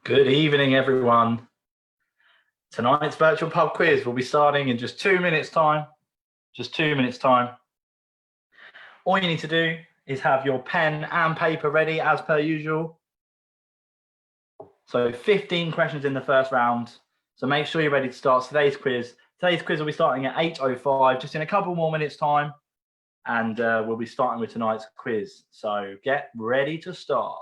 Good evening, everyone. Tonight's virtual pub quiz will be starting in just 2 minutes' time. Just 2 minutes' time. All you need to do is have your pen and paper ready as per usual. So 15 questions in the first round. So make sure you're ready to start today's quiz. Today's quiz will be starting at 8:05, just in a couple more minutes' time. And we'll be starting with tonight's quiz. So get ready to start.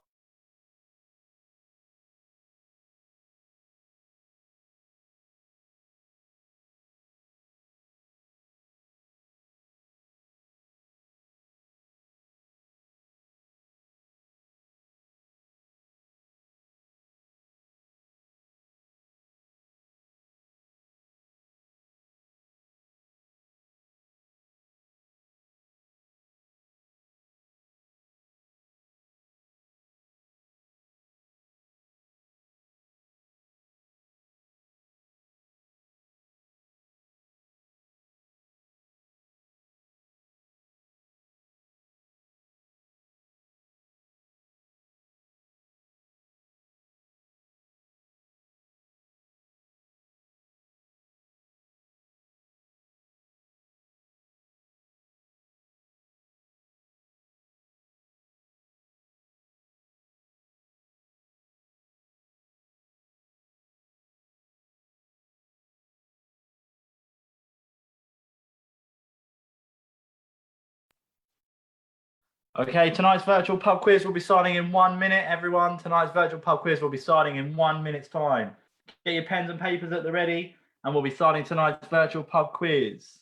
Okay, tonight's virtual pub quiz will be starting in 1 minute, everyone. Tonight's virtual pub quiz will be starting in 1 minute's time. Get your pens and papers at the ready, and we'll be starting tonight's virtual pub quiz.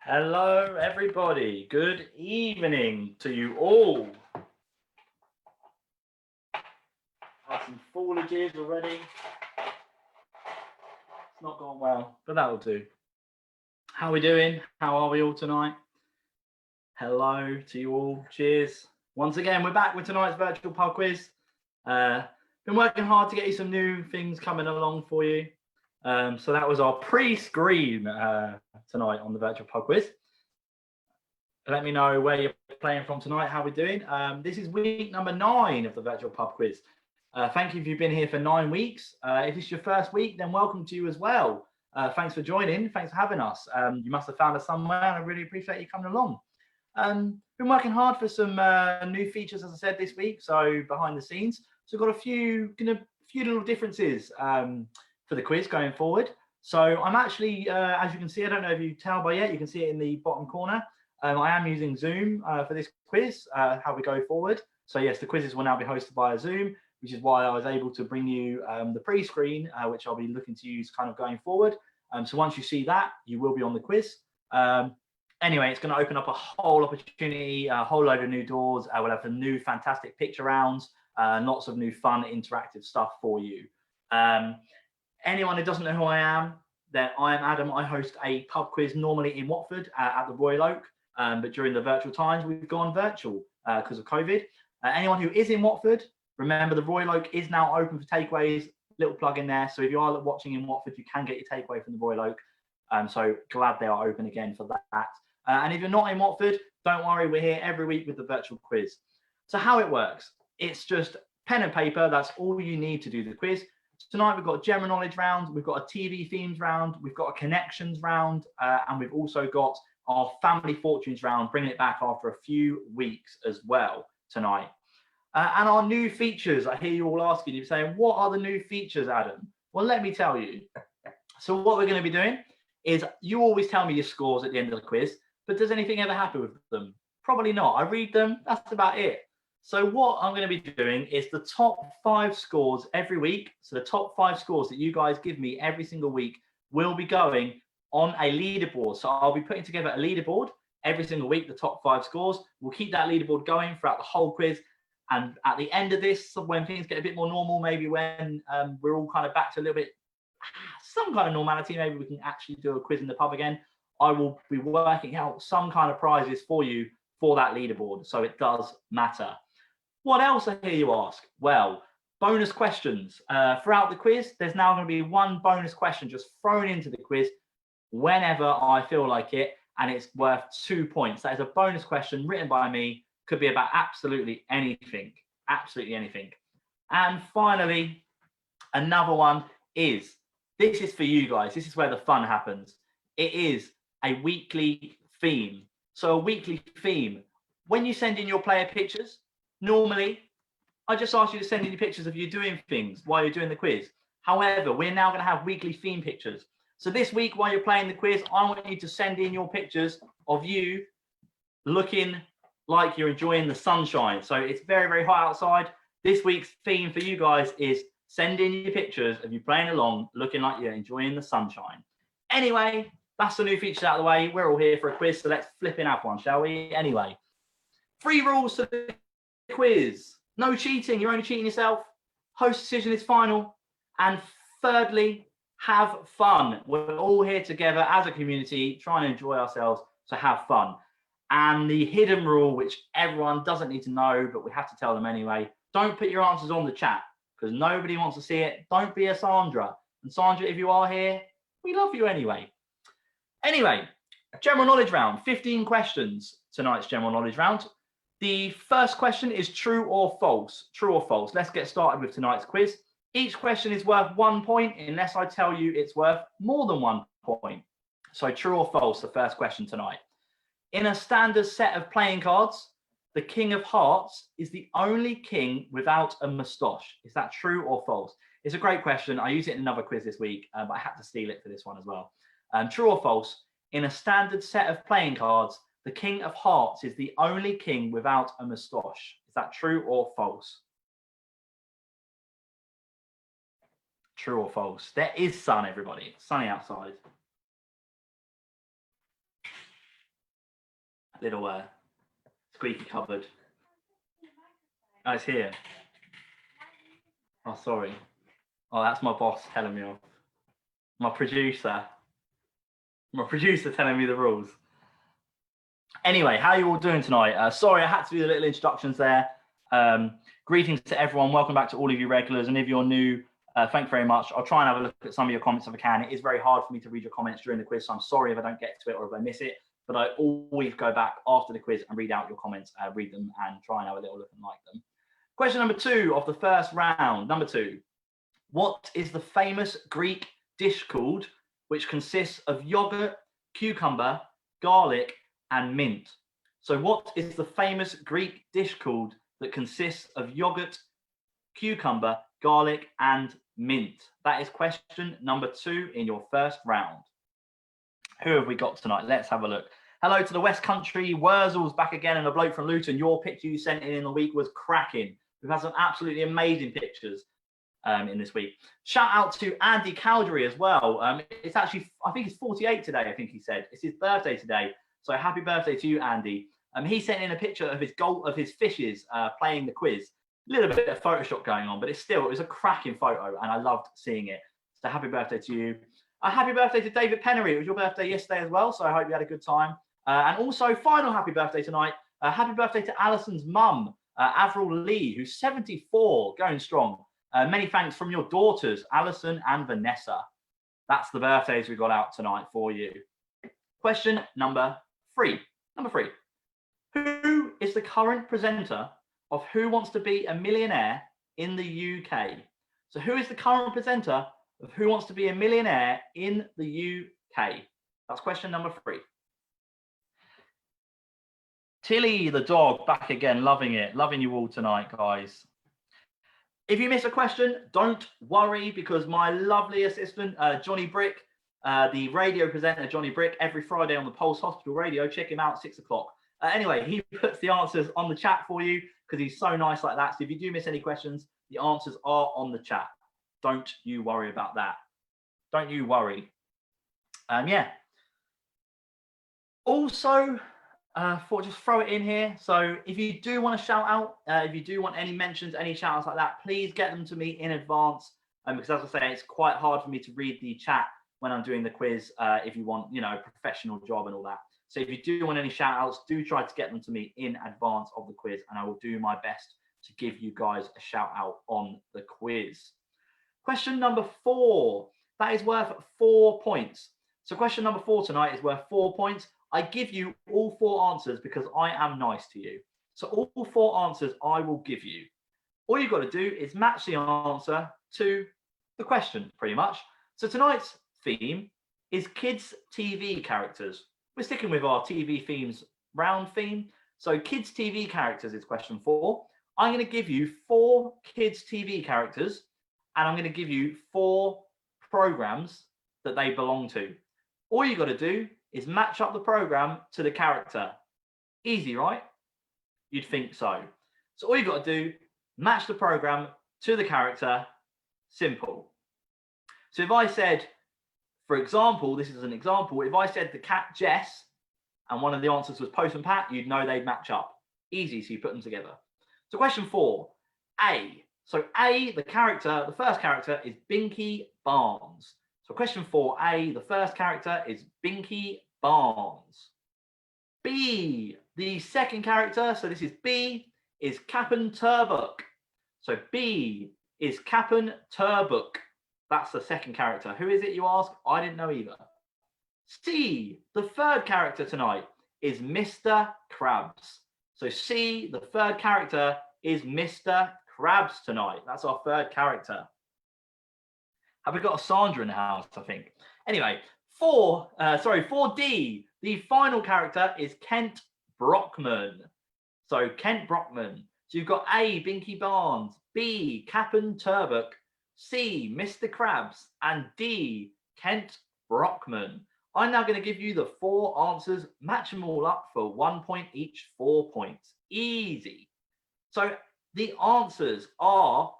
Hello, everybody. Good evening to you all. Had some foliages already. It's not gone well, but that'll do. How are we doing? How are we all tonight? Hello to you all. Cheers. Once again, we're back with tonight's virtual pub quiz. Been working hard to get you some new things coming along for you. So that was our pre-screen tonight on the virtual pub quiz. Let me know where you're playing from tonight, how we're doing. This is week number 9 of the virtual pub quiz. Thank you if you've been here for 9 weeks. If it's your first week, then welcome to you as well. Thanks for joining. Thanks for having us. You must have found us somewhere, and I really appreciate you coming along. Been working hard for some new features, as I said, this week. So behind the scenes, so got a few little differences for the quiz going forward. So I'm actually, as you can see, I don't know if you tell by yet, you can see it in the bottom corner. I am using Zoom for this quiz, how we go forward. So yes, the quizzes will now be hosted via Zoom, which is why I was able to bring you the pre-screen, which I'll be looking to use kind of going forward. So once you see that, you will be on the quiz. Anyway, it's going to open up a whole opportunity, a whole load of new doors. We'll have some new fantastic picture rounds, lots of new fun interactive stuff for you. Anyone who doesn't know who I am, then I am Adam. I host a pub quiz normally in Watford at the Royal Oak, but during the virtual times, we've gone virtual because of COVID. Anyone who is in Watford, remember the Royal Oak is now open for takeaways. Little plug in there. So if you are watching in Watford, you can get your takeaway from the Royal Oak. So glad they are open again for that. And if you're not in Watford, don't worry, we're here every week with the virtual quiz. So how it works, it's just pen and paper. That's all you need to do the quiz. Tonight we've got a general knowledge round, we've got a TV themes round, we've got a connections round, and we've also got our family fortunes round, bringing it back after a few weeks as well tonight. And our new features. I hear you all asking, you're saying, what are the new features, Adam? Well, let me tell you. So what we're going to be doing is, you always tell me your scores at the end of the quiz, but does anything ever happen with them? Probably not. I read them, that's about it. So what I'm going to be doing is the top 5 scores every week. So the top 5 scores that you guys give me every single week will be going on a leaderboard. So I'll be putting together a leaderboard every single week, the top 5 scores. We'll keep that leaderboard going throughout the whole quiz. And at the end of this, when things get a bit more normal, maybe when we're all kind of back to a little bit, some kind of normality, maybe we can actually do a quiz in the pub again, I will be working out some kind of prizes for you for that leaderboard. So it does matter. What else, I hear you ask? Well, bonus questions. Throughout the quiz, there's now going to be one bonus question just thrown into the quiz whenever I feel like it, and it's worth 2 points. That is a bonus question written by me, could be about absolutely anything, absolutely anything. And finally, another one is, this is for you guys, this is where the fun happens. It is a weekly theme. So a weekly theme, when you send in your player pictures, normally, I just ask you to send in your pictures of you doing things while you're doing the quiz. However, we're now going to have weekly theme pictures. So this week, while you're playing the quiz, I want you to send in your pictures of you looking like you're enjoying the sunshine. So it's very, very hot outside. This week's theme for you guys is send in your pictures of you playing along, looking like you're enjoying the sunshine. Anyway, that's the new features out of the way. We're all here for a quiz, so let's flip in have one, shall we? Anyway, 3 rules to the quiz. No cheating, you're only cheating yourself. Host decision is final. And thirdly, have fun. We're all here together as a community, trying to enjoy ourselves, so have fun. And the hidden rule, which everyone doesn't need to know, but we have to tell them anyway, don't put your answers on the chat, because nobody wants to see it. Don't be a Sandra. And Sandra, if you are here, we love you anyway. Anyway, general knowledge round, 15 questions, tonight's general knowledge round. The first question is true or false. True or false. Let's get started with tonight's quiz. Each question is worth 1 point unless I tell you it's worth more than 1 point. So true or false, the first question tonight. In a standard set of playing cards, the King of Hearts is the only king without a moustache. Is that true or false? It's a great question. I used it in another quiz this week, but I had to steal it for this one as well. True or false? In a standard set of playing cards, the King of Hearts is the only king without a moustache. Is that true or false? True or false? There is sun, everybody. It's sunny outside. Little squeaky cupboard. Oh, it's here. Oh, sorry. Oh, that's my boss telling me off. My producer telling me the rules. Anyway, how are you all doing tonight? Sorry, I had to do the little introductions there. Greetings to everyone. Welcome back to all of you regulars. And if you're new, thank you very much. I'll try and have a look at some of your comments if I can. It is very hard for me to read your comments during the quiz, so I'm sorry if I don't get to it or if I miss it. But I always go back after the quiz and read out your comments, read them and try and have a little look and like them. Question number 2 of the first round. Number 2. What is the famous Greek dish called, which consists of yogurt, cucumber, garlic, and mint? So what is the famous Greek dish called that consists of yogurt, cucumber, garlic, and mint? That is question number 2 in your first round. Who have we got tonight? Let's have a look. Hello to the West Country. Wurzels back again, and a bloke from Luton. Your picture you sent in the week was cracking. We've had some absolutely amazing pictures in this week. Shout out to Andy Cowdery as well. It's actually, I think it's 48 today, I think he said. It's his birthday today. So happy birthday to you, Andy. He sent in a picture of his fishes playing the quiz. A little bit of Photoshop going on, but it was a cracking photo, and I loved seeing it. So happy birthday to you. Happy birthday to David Pennery. It was your birthday yesterday as well, so I hope you had a good time. And also, final happy birthday tonight. Happy birthday to Alison's mum, Avril Lee, who's 74, going strong. Many thanks from your daughters, Alison and Vanessa. That's the birthdays we got out tonight for you. Question number 3. Number 3. Who is the current presenter of Who Wants to Be a Millionaire in the UK? So who is the current presenter of Who Wants to Be a Millionaire in the UK? That's question number 3. Tilly the dog back again, loving it. Loving you all tonight, guys. If you miss a question, don't worry, because my lovely assistant, Johnny Brick, the radio presenter, Johnny Brick, every Friday on the Pulse Hospital Radio, check him out, 6 o'clock. Anyway, he puts the answers on the chat for you because he's so nice like that. So if you do miss any questions, the answers are on the chat. Don't you worry about that. Don't you worry. Yeah. Also, just throw it in here. So if you do want to shout out, if you do want any mentions, any shout outs like that, please get them to me in advance. Because as I say, it's quite hard for me to read the chat when I'm doing the quiz. If you want, a professional job and all that. So if you do want any shout outs, do try to get them to me in advance of the quiz, and I will do my best to give you guys a shout out on the quiz. Question number 4, that is worth 4 points. So question number 4 tonight is worth 4 points. I give you all 4 answers because I am nice to you. So all 4 answers I will give you. All you've got to do is match the answer to the question, pretty much. So tonight's theme is kids' TV characters. We're sticking with our TV themes round theme. So kids' TV characters is question 4. I'm going to give you 4 kids' TV characters, and I'm going to give you 4 programs that they belong to. All you got to do is match up the program to the character. Easy, right? You'd think so. So all you got to do, match the program to the character. Simple. So if I said, for example, this is an example, if I said the cat Jess and one of the answers was Postman Pat, you'd know they'd match up. Easy, so you put them together. So question 4, A. So A, the character, the first character is Binky Barnes. So question 4A, the first character is Binky Barnes. B, the second character, so this is B, is Cap'n Turbook. So B is Cap'n Turbook. That's the second character. Who is it, you ask? I didn't know either. C, the third character tonight, is Mr. Krabs. So C, the third character, is Mr. Krabs tonight. That's our third character. Have we got a Sandra in the house, I think? Anyway, 4D, the final character is Kent Brockman. So Kent Brockman. So you've got A, Binky Barnes, B, Cap'n Turbook, C, Mr. Krabs, and D, Kent Brockman. I'm now going to give you the 4 answers, match them all up for 1 point each, 4 points. Easy. So the answers are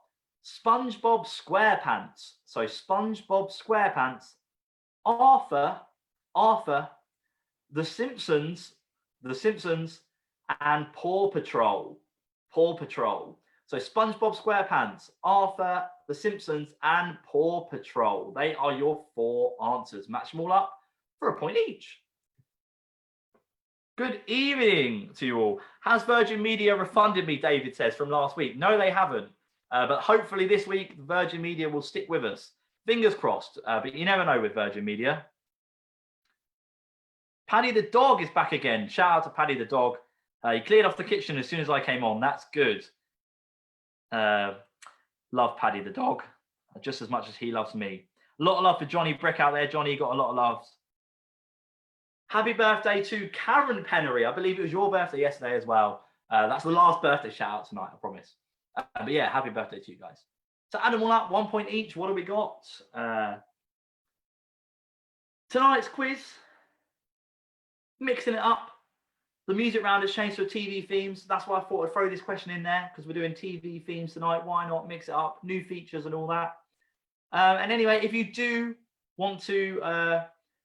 SpongeBob SquarePants. So SpongeBob SquarePants, Arthur, The Simpsons, and Paw Patrol. So SpongeBob SquarePants, Arthur, The Simpsons, and Paw Patrol. They are your 4 answers. Match them all up for 1 point each. Good evening to you all. Has Virgin Media refunded me, David says, from last week? No, they haven't. But hopefully this week, Virgin Media will stick with us. Fingers crossed, but you never know with Virgin Media. Paddy the dog is back again. Shout out to Paddy the dog. He cleared off the kitchen as soon as I came on. That's good. Love Paddy the dog, just as much as he loves me. A lot of love for Johnny Brick out there. Johnny, you got a lot of loves. Happy birthday to Karen Pennery. I believe it was your birthday yesterday as well. That's the last birthday shout out tonight, I promise. But yeah, happy birthday to you guys. So add them all up, 1 point each. What do we got? Tonight's quiz, mixing it up. The music round has changed to TV themes. That's why I thought I'd throw this question in there, because we're doing TV themes tonight. Why not mix it up? New features and all that. And anyway, if you do want to,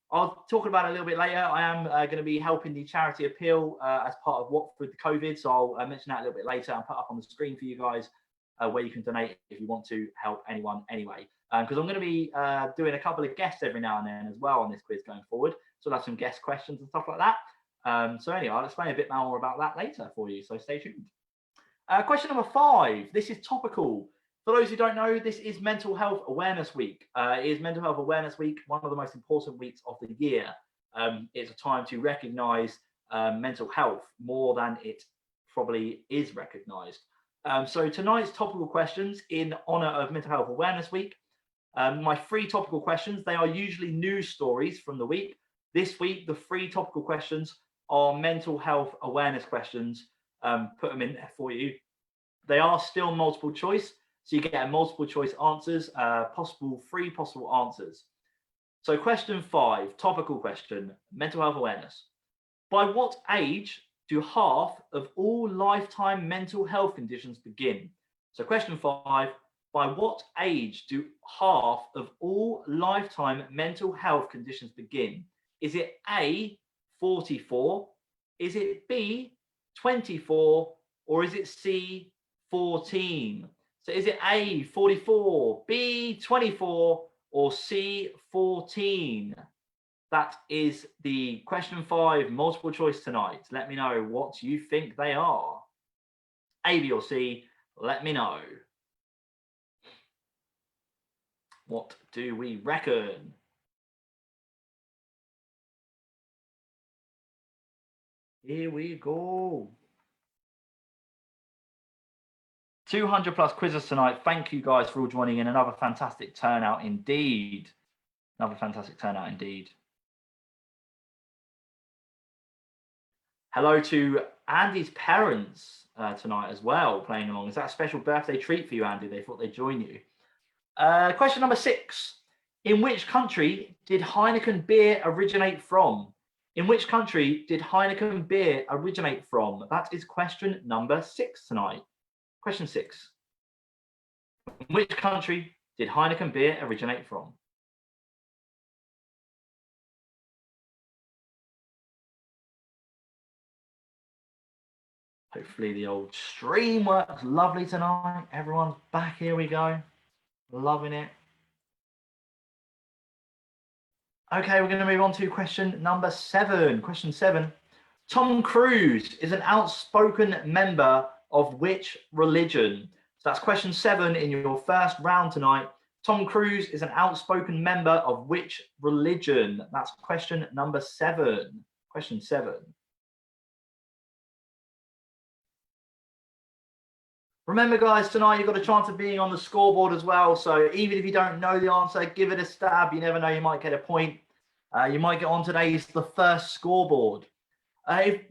I'll talk about it a little bit later. I am going to be helping the charity appeal as part of what with the COVID. So I'll mention that a little bit later and put up on the screen for you guys where you can donate if you want to help anyone anyway. Because I'm going to be doing a couple of guests every now and then as well on this quiz going forward. So I'll have some guest questions and stuff like that. So anyway, I'll explain a bit more about that later for you. So stay tuned. Question number 5. This is topical. For those who don't know, this is Mental Health Awareness Week. It is Mental Health Awareness Week, one of the most important weeks of the year. It's a time to recognise mental health more than it probably is recognised. So tonight's topical questions in honour of Mental Health Awareness Week. My 3 topical questions, they are usually news stories from the week. This week, the 3 topical questions are mental health awareness questions. Put them in there for you. They are still multiple choice, so you get multiple choice answers, three possible answers. So question 5, topical question, mental health awareness. By what age do half of all lifetime mental health conditions begin? So question 5, by what age do half of all lifetime mental health conditions begin? Is it A, 44? Is it B, 24? Or is it C, 14? So is it A, 44, B, 24, or C, 14? That is the question 5 multiple choice tonight. Let me know what you think they are. A, B, or C, let me know. What do we reckon? Here we go. 200 plus quizzes tonight. Thank you guys for all joining in. Another fantastic turnout indeed. Another fantastic turnout indeed. Hello to Andy's parents tonight as well, playing along. Is that a special birthday treat for you, Andy? They thought they'd join you. Question number 6. In which country did Heineken beer originate from? In which country did Heineken beer originate from? That is question number 6 tonight. Question 6. In which country did Heineken beer originate from? Hopefully the old stream works lovely tonight. Everyone's back. Here we go. Loving it. Okay, we're going to move on to question number 7. Question 7. Tom Cruise is an outspoken member of which religion? So that's question 7 in your first round tonight. Tom Cruise is an outspoken member of which religion? That's question number 7. Question 7. Remember, guys, tonight you've got a chance of being on the scoreboard as well. So even if you don't know the answer, give it a stab. You never know, you might get a point. You might get on today's the first scoreboard.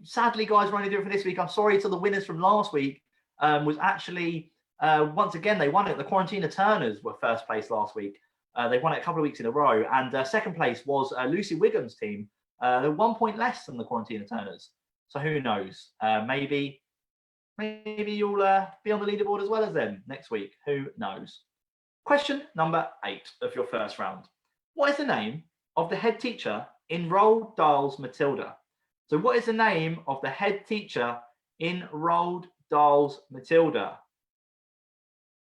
Sadly, guys, we're only doing it for this week. I'm sorry to the winners from last week. Was actually, once again, they won it. The Quarantina Turners were first place last week. They won it a couple of weeks in a row. And second place was Lucy Wiggum's team. They're 1 point less than the Quarantina Turners. So who knows? Maybe you'll be on the leaderboard as well as them next week. Who knows? Question number 8 of your first round. What is the name of the head teacher in Roald Dahl's Matilda? So what is the name of the head teacher in Roald Dahl's Matilda?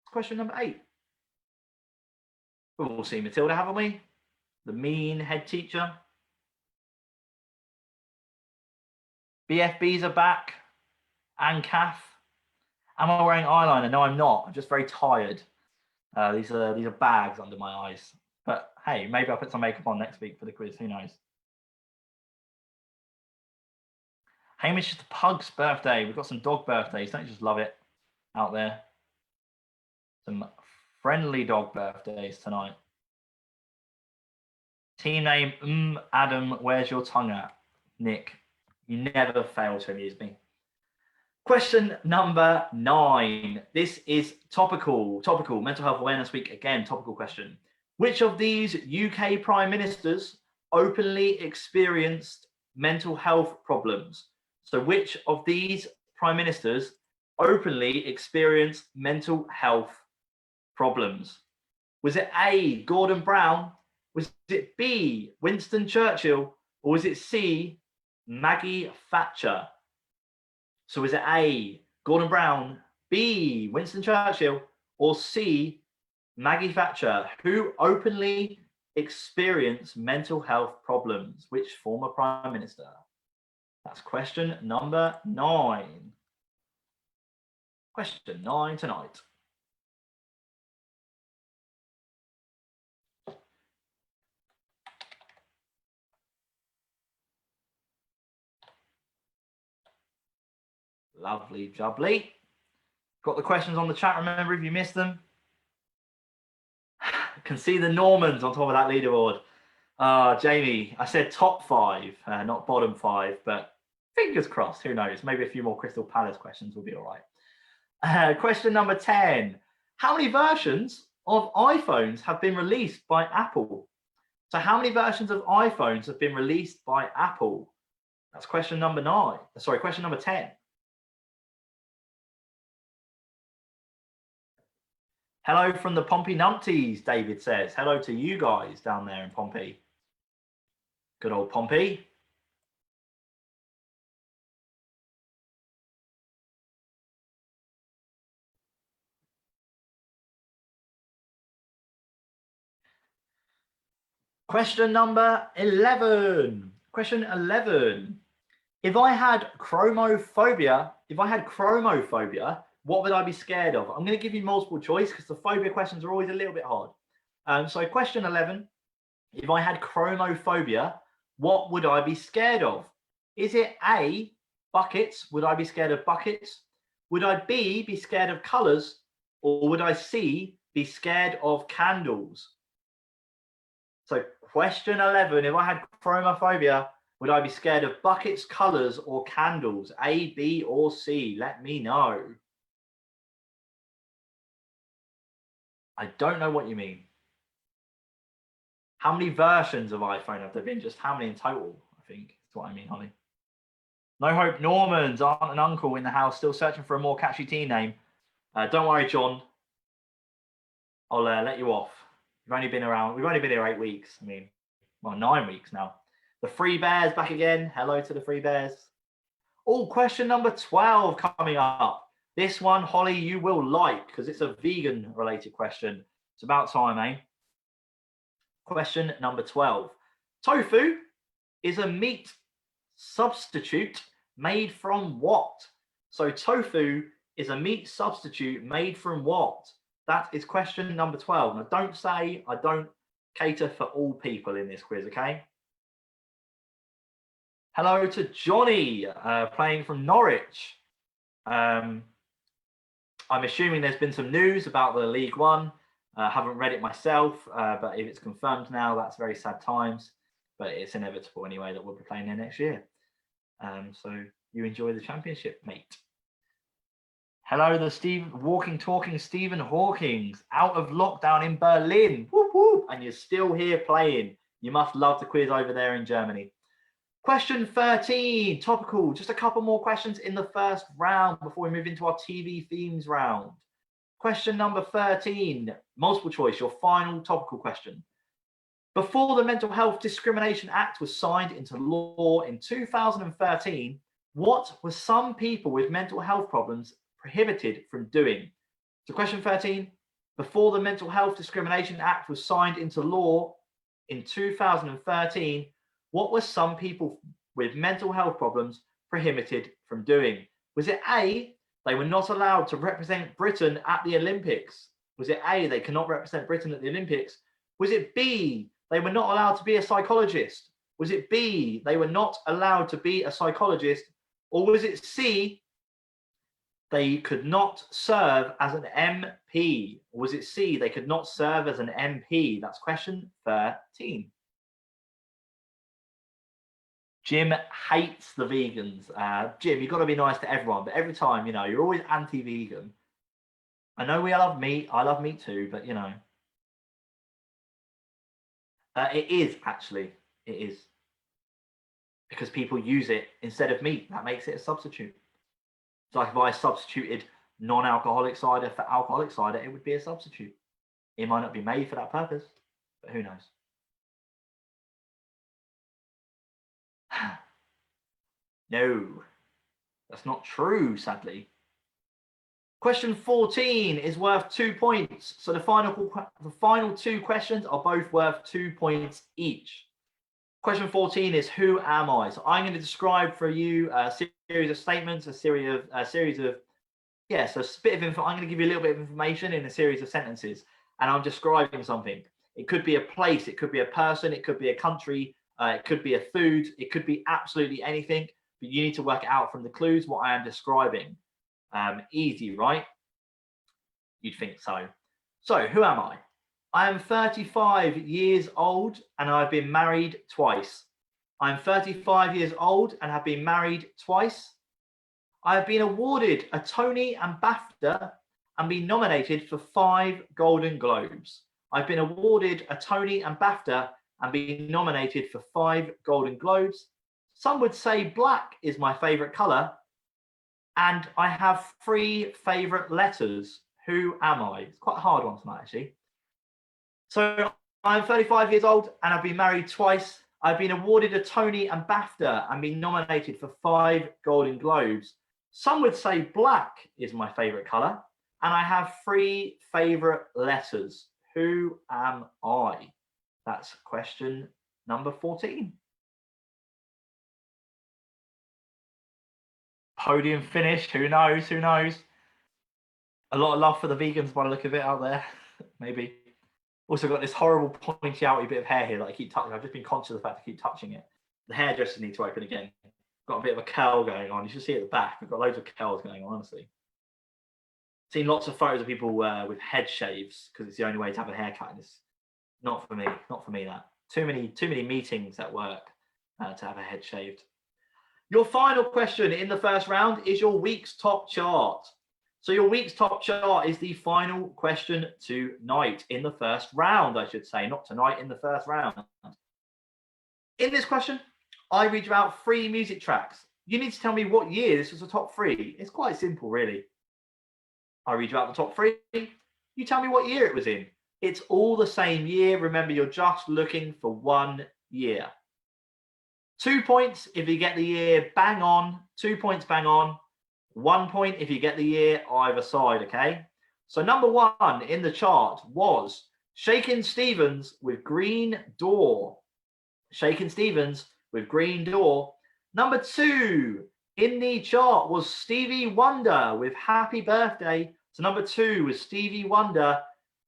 Question number 8. We've all seen Matilda, haven't we? The mean head teacher. BFBs are back. And Kath. Am I wearing eyeliner? No, I'm not. I'm just very tired. These are bags under my eyes. But hey, maybe I'll put some makeup on next week for the quiz. Who knows? Hamish is the pug's birthday. We've got some dog birthdays. Don't you just love it out there? Some friendly dog birthdays tonight. Team name, Adam, where's your tongue at? Nick, you never fail to amuse me. Question number 9. This is topical mental health awareness week. Again, topical question. Which of these UK prime ministers openly experienced mental health problems? So which of these prime ministers openly experienced mental health problems? Was it A, Gordon Brown? Was it B, Winston Churchill? Or was it C, Maggie Thatcher? So is it A, Gordon Brown, B, Winston Churchill, or C, Maggie Thatcher? Who openly experienced mental health problems? Which former prime minister? That's question number 9. Question 9 tonight. Lovely jubbly. Got the questions on the chat, remember, if you missed them. Can see the Normans on top of that leaderboard. Jamie, I said top 5, not bottom 5, but Fingers crossed, who knows? Maybe a few more Crystal Palace questions will be all right. Question number 10. How many versions of iPhones have been released by Apple? So how many versions of iPhones have been released by Apple? That's question number 9. Sorry, question number 10. Hello from the Pompey Numpties, David says. Hello to you guys down there in Pompey. Good old Pompey. Question number 11. Question 11. If I had chromophobia, what would I be scared of? I'm going to give you multiple choice because the phobia questions are always a little bit hard. So question 11, if I had chromophobia, what would I be scared of? Is it A, buckets? Would I be scared of buckets? Would I B, be scared of colors? Or would I C, be scared of candles? So question 11, if I had chromophobia, would I be scared of buckets, colors, or candles? A, B, or C? Let me know. I don't know what you mean. How many versions of iPhone have there been? Just how many in total, I think is what I mean, Holly. No Hope Normans, aunt and uncle in the house, still searching for a more catchy team name. Don't worry, John. I'll let you off. We've only been here 8 weeks. I mean, well, 9 weeks now. The Free Bears back again. Hello to the Free Bears. Oh, question number 12 coming up. This one, Holly, you will like because it's a vegan related question. It's about time, eh? Question number 12. Tofu is a meat substitute made from what? So tofu is a meat substitute made from what? That is question number 12. Now, don't say I don't cater for all people in this quiz, okay? Hello to Johnny, playing from Norwich. I'm assuming there's been some news about the League One. Haven't read it myself, but if it's confirmed now, that's very sad times. But it's inevitable anyway that we'll be playing there next year. So you enjoy the championship, mate. Hello, the walking, talking Stephen Hawkins, out of lockdown in Berlin. Whoop, whoop, and you're still here playing. You must love the quiz over there in Germany. Question 13, topical. Just a couple more questions in the first round before we move into our TV themes round. Question number 13, multiple choice, your final topical question. Before the Mental Health Discrimination Act was signed into law in 2013, what were some people with mental health problems prohibited from doing? So question 13, before the Mental Health Discrimination Act was signed into law in 2013, what were some people with mental health problems prohibited from doing? Was it A, they were not allowed to represent Britain at the Olympics? Was it A, they cannot represent Britain at the Olympics? Was it B, they were not allowed to be a psychologist? Was it B, they were not allowed to be a psychologist? Or was it C, they could not serve as an MP? Or was it C, they could not serve as an MP? That's question 13. Jim hates the vegans. Jim, you've got to be nice to everyone, but every time, you know, you're always anti-vegan. I know we love meat. I love meat too, but you know. It is actually. It is. Because people use it instead of meat. That makes it a substitute. So like if I substituted non-alcoholic cider for alcoholic cider, it would be a substitute. It might not be made for that purpose, but who knows? No, that's not true, sadly. Question 14 is worth 2 points. So the final 2 questions are both worth 2 points each. Question 14 is who am I? So I'm going to describe for you a series of statements, a series of so a bit of info. I'm going to give you a little bit of information in a series of sentences, and I'm describing something. It could be a place, it could be a person, it could be a country, it could be a food, it could be absolutely anything, but you need to work it out from the clues what I am describing. Easy, right? You'd think so. So who am I? I am 35 years old and I've been married twice. I'm 35 years old and have been married twice. I have been awarded a Tony and BAFTA and been nominated for 5 Golden Globes. I've been awarded a Tony and BAFTA and been nominated for 5 Golden Globes. Some would say black is my favorite color. And I have 3 favorite letters. Who am I? It's quite a hard one tonight, actually. So I'm 35 years old and I've been married twice. I've been awarded a Tony and BAFTA and been nominated for 5 Golden Globes. Some would say black is my favorite color. And I have 3 favorite letters. Who am I? That's question number 14. Podium finish. Who knows? Who knows? A lot of love for the vegans by the look of it out there. Maybe. Also got this horrible pointy outy bit of hair here that I keep touching. I've just been conscious of the fact I keep touching it. The hairdressers need to open again. Got a bit of a curl going on. You should see at the back. I've got loads of curls going on, honestly. Seen lots of photos of people with head shaves because it's the only way to have a haircut. And it's not for me. Not for me, that. Too many meetings at work to have a head shaved. Your final question in the first round is your week's top chart. So your week's top chart is the final question tonight in the first round, I should say, not tonight, in the first round. In this question, I read you out 3 music tracks. You need to tell me what year this was the top 3. It's quite simple, really. I read you out the top 3. You tell me what year it was in. It's all the same year. Remember, you're just looking for 1 year. 2 points if you get the year bang on. 2 points bang on. 1 point if you get the year either side, okay? So number 1 in the chart was Shakin' Stevens with Green Door. Shakin' Stevens with Green Door. Number 2 in the chart was Stevie Wonder with Happy Birthday. So number 2 was Stevie Wonder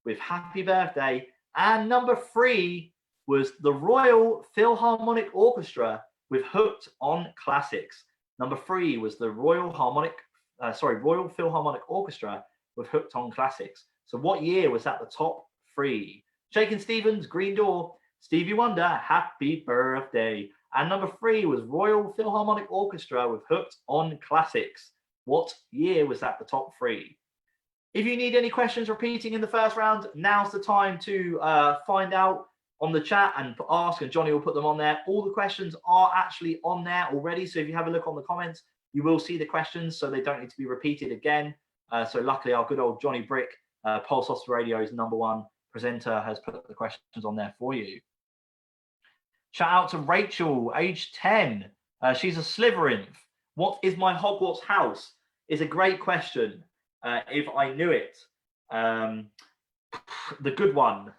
with Happy Birthday. And number 3 was the Royal Philharmonic Orchestra with Hooked on Classics. Number 3 was the Royal Philharmonic Orchestra with Hooked on Classics. So what year was that the top 3? Shakin' Stevens, Green Door, Stevie Wonder, Happy Birthday. And number 3 was Royal Philharmonic Orchestra with Hooked on Classics. What year was that the top 3? If you need any questions repeating in the first round, now's the time to find out on the chat and ask, and Johnny will put them on there. All the questions are actually on there already. So if you have a look on the comments, you will see the questions, so they don't need to be repeated again. So luckily, our good old Johnny Brick, Pulse Hospital Radio's #1 presenter, has put the questions on there for you. Shout out to Rachel, age 10. She's a Slytherin. What is my Hogwarts house? Is a great question. If I knew it. The good one.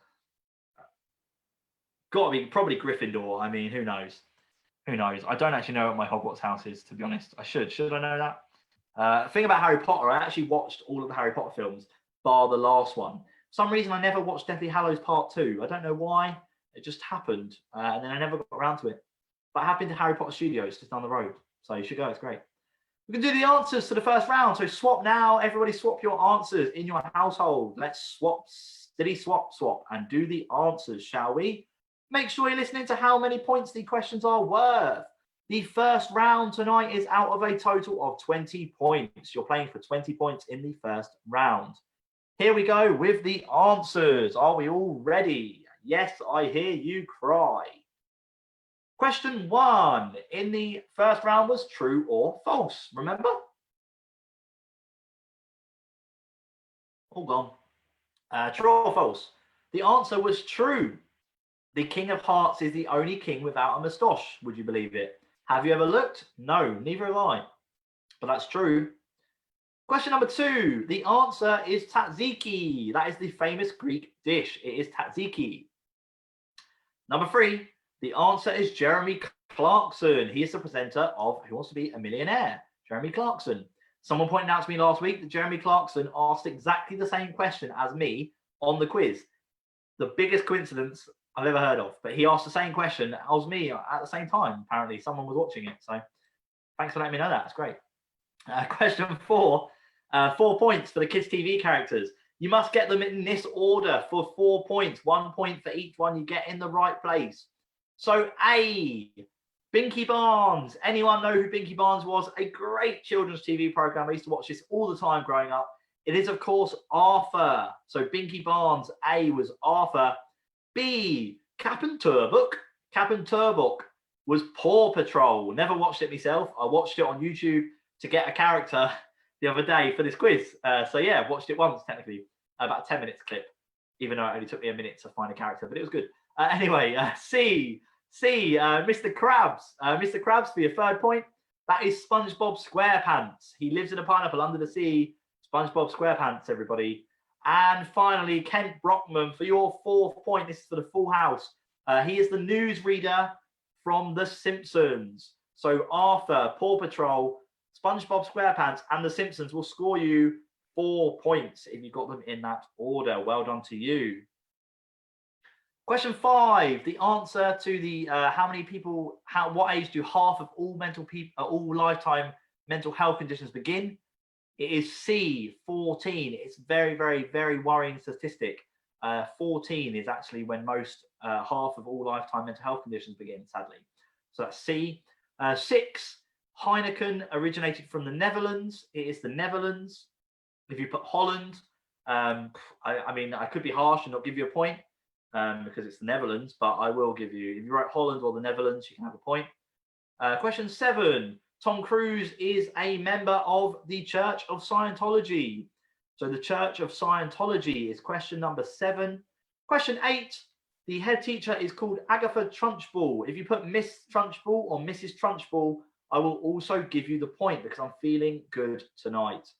Got to be probably Gryffindor. I mean, who knows? Who knows? I don't actually know what my Hogwarts house is, to be honest. I should. Should I know that? Thing about Harry Potter, I actually watched all of the Harry Potter films, bar the last one. For some reason, I never watched Deathly Hallows Part 2. I don't know why. It just happened. And then I never got around to it. But I have been to Harry Potter Studios just down the road. So you should go. It's great. We can do the answers to the first round. So swap now. Everybody swap your answers in your household. Let's swap, steady swap, and do the answers, shall we? Make sure you're listening to how many points the questions are worth. The first round tonight is out of a total of 20 points. You're playing for 20 points in the first round. Here we go with the answers. Are we all ready? Yes, I hear you cry. Question 1 in the first round was true or false. Remember? All gone. True or false? The answer was true. The King of Hearts is the only king without a moustache. Would you believe it? Have you ever looked? No, neither have I. But that's true. Question number 2. The answer is tzatziki. That is the famous Greek dish. It is tzatziki. Number 3. The answer is Jeremy Clarkson. He is the presenter of Who Wants to Be a Millionaire? Jeremy Clarkson. Someone pointed out to me last week that Jeremy Clarkson asked exactly the same question as me on the quiz. The biggest coincidence I've ever heard of. But he asked the same question as me at the same time. Apparently, someone was watching it. So thanks for letting me know that. It's great. Question 4. 4 points for the kids' TV characters. You must get them in this order for 4 points. 1 point for each one you get in the right place. So A, Binky Barnes. Anyone know who Binky Barnes was? A great children's TV program. I used to watch this all the time growing up. It is, of course, Arthur. So Binky Barnes, A was Arthur. B, Captain Turbock. Captain Turbock was Paw Patrol. Never watched it myself. I watched it on YouTube to get a character the other day for this quiz. So yeah, watched it once technically, about a 10 minutes clip, even though it only took me a minute to find a character, but it was good. Anyway, C, Mr. Krabs. Mr. Krabs for your third point. That is SpongeBob SquarePants. He lives in a pineapple under the sea. SpongeBob SquarePants, everybody. And finally, Kent Brockman for your fourth point. This is for the full house. He is the newsreader from The Simpsons. So Arthur, Paw Patrol, SpongeBob SquarePants, and The Simpsons will score you 4 points if you got them in that order. Well done to you. Question 5. The answer to the what age do half of all all lifetime mental health conditions begin? It is C, 14. It's very, very, very worrying statistic. 14 is actually when most half of all lifetime mental health conditions begin, sadly. So that's C. 6, Heineken originated from the Netherlands. It is the Netherlands. If you put Holland, I mean, I could be harsh and not give you a point because it's the Netherlands, but I will give you, if you write Holland or the Netherlands, you can have a point. Question 7. Tom Cruise is a member of the Church of Scientology. So the Church of Scientology is question number 7. Question 8. The head teacher is called Agatha Trunchbull. If you put Miss Trunchbull or Mrs. Trunchbull, I will also give you the point because I'm feeling good tonight.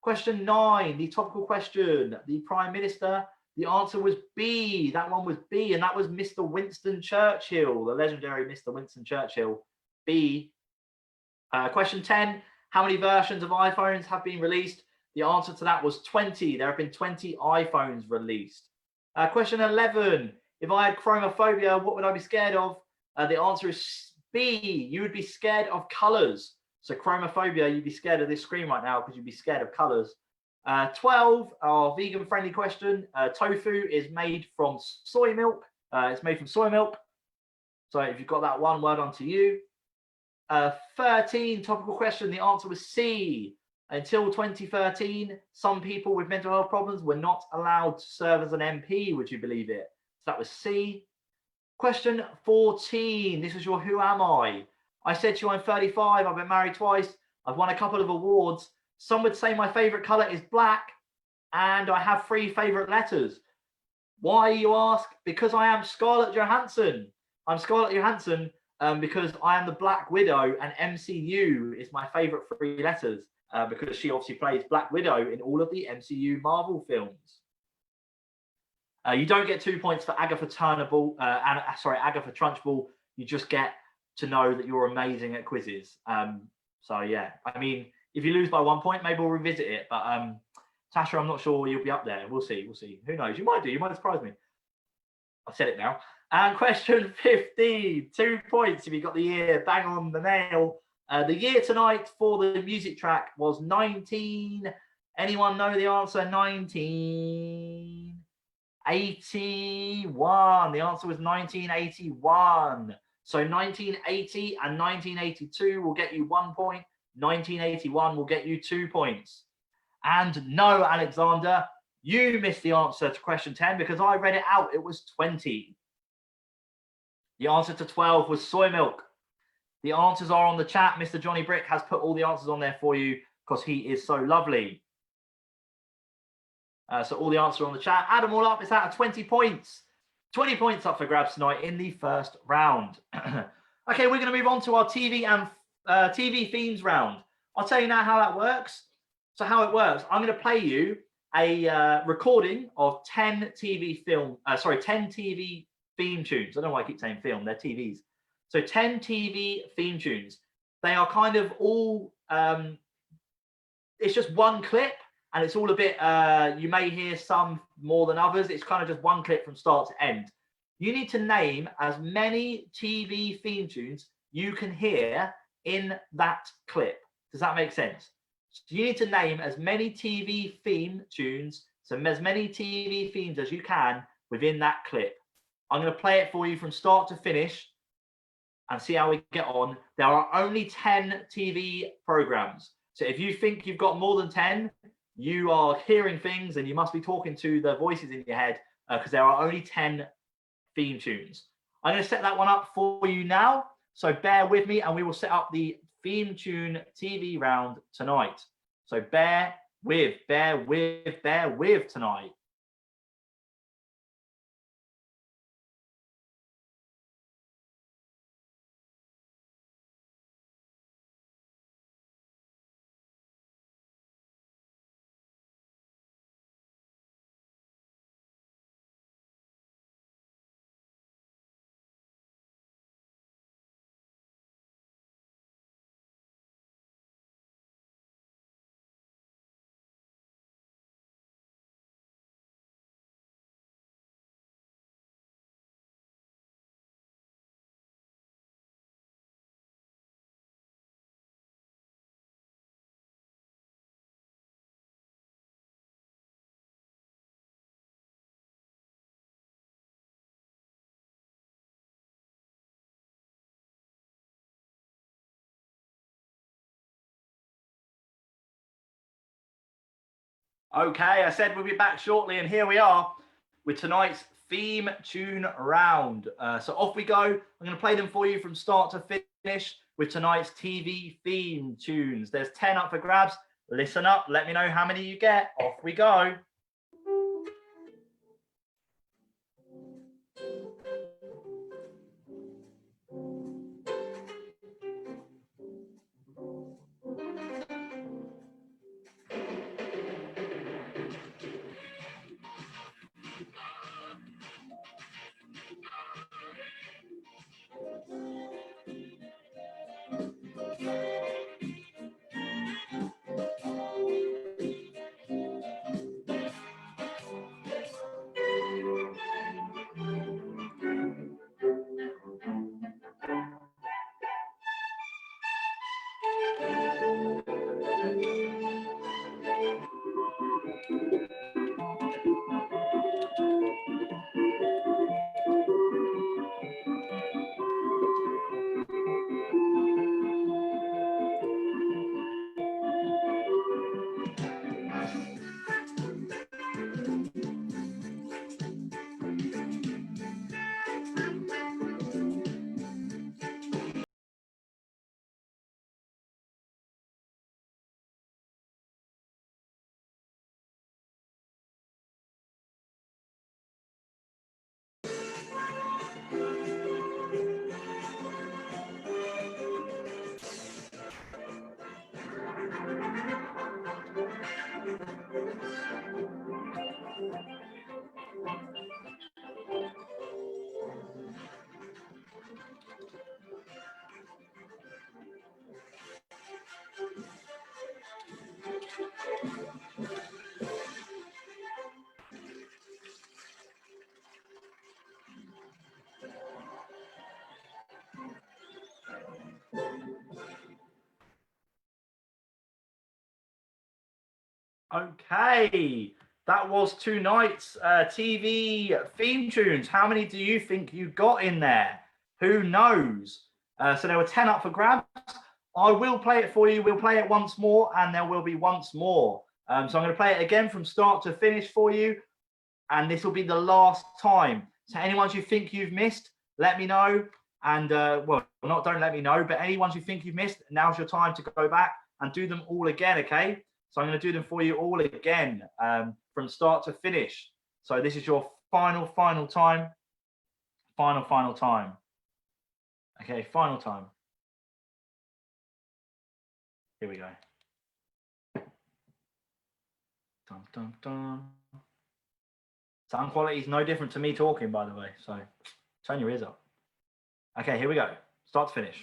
Question 9, the topical question. The Prime Minister, the answer was B. That one was B, and that was Mr. Winston Churchill, the legendary Mr. Winston Churchill. B. Question 10, how many versions of iPhones have been released? The answer to that was 20. There have been 20 iPhones released. Question 11, if I had chromophobia, what would I be scared of? The answer is B. You would be scared of colors. So chromophobia, you'd be scared of this screen right now because you'd be scared of colors. 12, our vegan-friendly question. Tofu is made from soy milk. It's made from soy milk. So if you've got that one, well done to you. 13, topical question. The answer was C. Until 2013, some people with mental health problems were not allowed to serve as an MP. Would you believe it? So that was C. Question 14. This was your Who Am I? I said to you, I'm 35. I've been married twice. I've won a couple of awards. Some would say my favorite color is black, and I have 3 favorite letters. Why, you ask? Because I am Scarlett Johansson. I'm Scarlett Johansson because I am the Black Widow, and MCU is my favorite 3 letters because she obviously plays Black Widow in all of the MCU Marvel films. You don't get 2 points for Agatha Trunchbull. You just get to know that you're amazing at quizzes. So yeah, I mean, if you lose by 1 point, maybe we'll revisit it. But Tasha, I'm not sure you'll be up there. We'll see. We'll see. Who knows? You might do. You might surprise me. I've said it now. And question 15, 2 points if you got the year bang on the nail. The year tonight for the music track was 19. Anyone know the answer? 1981. The answer was 1981. So 1980 and 1982 will get you 1 point. 1981 will get you 2 points. And no, Alexander, you missed the answer to question 10 because I read it out. It was 20. The answer to 12 was soy milk. The answers are on the chat. Mr. Johnny Brick has put all the answers on there for you because he is so lovely. So all the answers are on the chat. Add them all up. It's out of 20 points. 20 points up for grabs tonight in the first round. Okay, we're going to move on to our TV and TV themes round. I'll tell you now how that works. So how it works, I'm going to play you a recording of 10 TV theme tunes. I don't know why I keep saying film, they're TVs. So 10 TV theme tunes. They are kind of all, it's just one clip and it's all a bit, you may hear some more than others. It's kind of just one clip from start to end. You need to name as many TV theme tunes you can hear in that clip. Does that make sense? So you need to name as many TV theme tunes, so as many TV themes as you can within that clip. I'm going to play it for you from start to finish. and see how we get on. There are only 10 TV programs. So if you think you've got more than 10, you are hearing things and you must be talking to the voices in your head, because there are only 10 theme tunes. I'm going to set that one up for you now. So bear with me and we will set up the theme tune TV round tonight. So bear with tonight. Okay, I said we'll be back shortly, and here we are with tonight's theme tune round. So off we go. I'm going to play them for you from start to finish with tonight's TV theme tunes. There's 10 up for grabs. Listen up. Let me know how many you get. Off we go. Okay, that was tonight's TV theme tunes. How many do you think you got in there? Who knows? So there were 10 up for grabs. I will play it for you. We'll play it once more, and there will be once more. So I'm going to play it again from start to finish for you, and this will be the last time. So any ones you think you've missed, let me know. And well, don't let me know, but any ones you think you've missed, now's your time to go back and do them all again, okay? So I'm going to do them for you all again, from start to finish. So this is your final time. Final time. Okay, final time. Here we go. Dum, dum, dum. Sound quality is no different to me talking, by the way. So turn your ears up. Okay, here we go. Start to finish.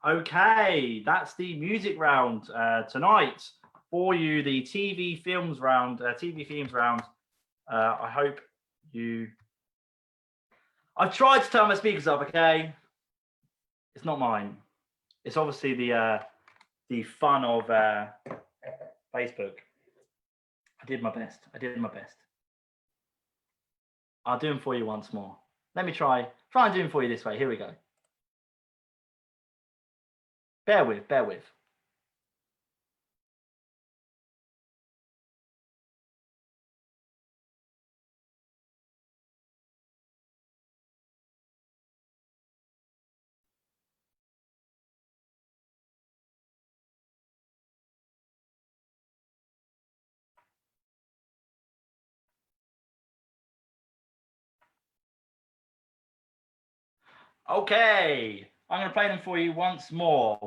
Okay, that's the music round tonight for you. The TV films round, TV themes round. I hope you. I've tried to turn my speakers up. Okay, it's not mine. It's obviously the fun of Facebook. I did my best. I did my best. I'll do them for you once more. Let me try and do them for you this way. Here we go. Bear with, bear with. Okay, I'm going to play them for you once more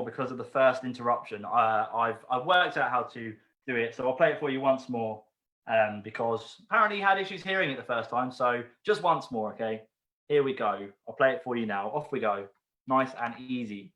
because of the first interruption. I've worked out how to do it, so I'll play it for you once more because apparently you had issues hearing it the first time. So just once more, okay? Here we go. I'll play it for you now. Off we go. Nice and easy.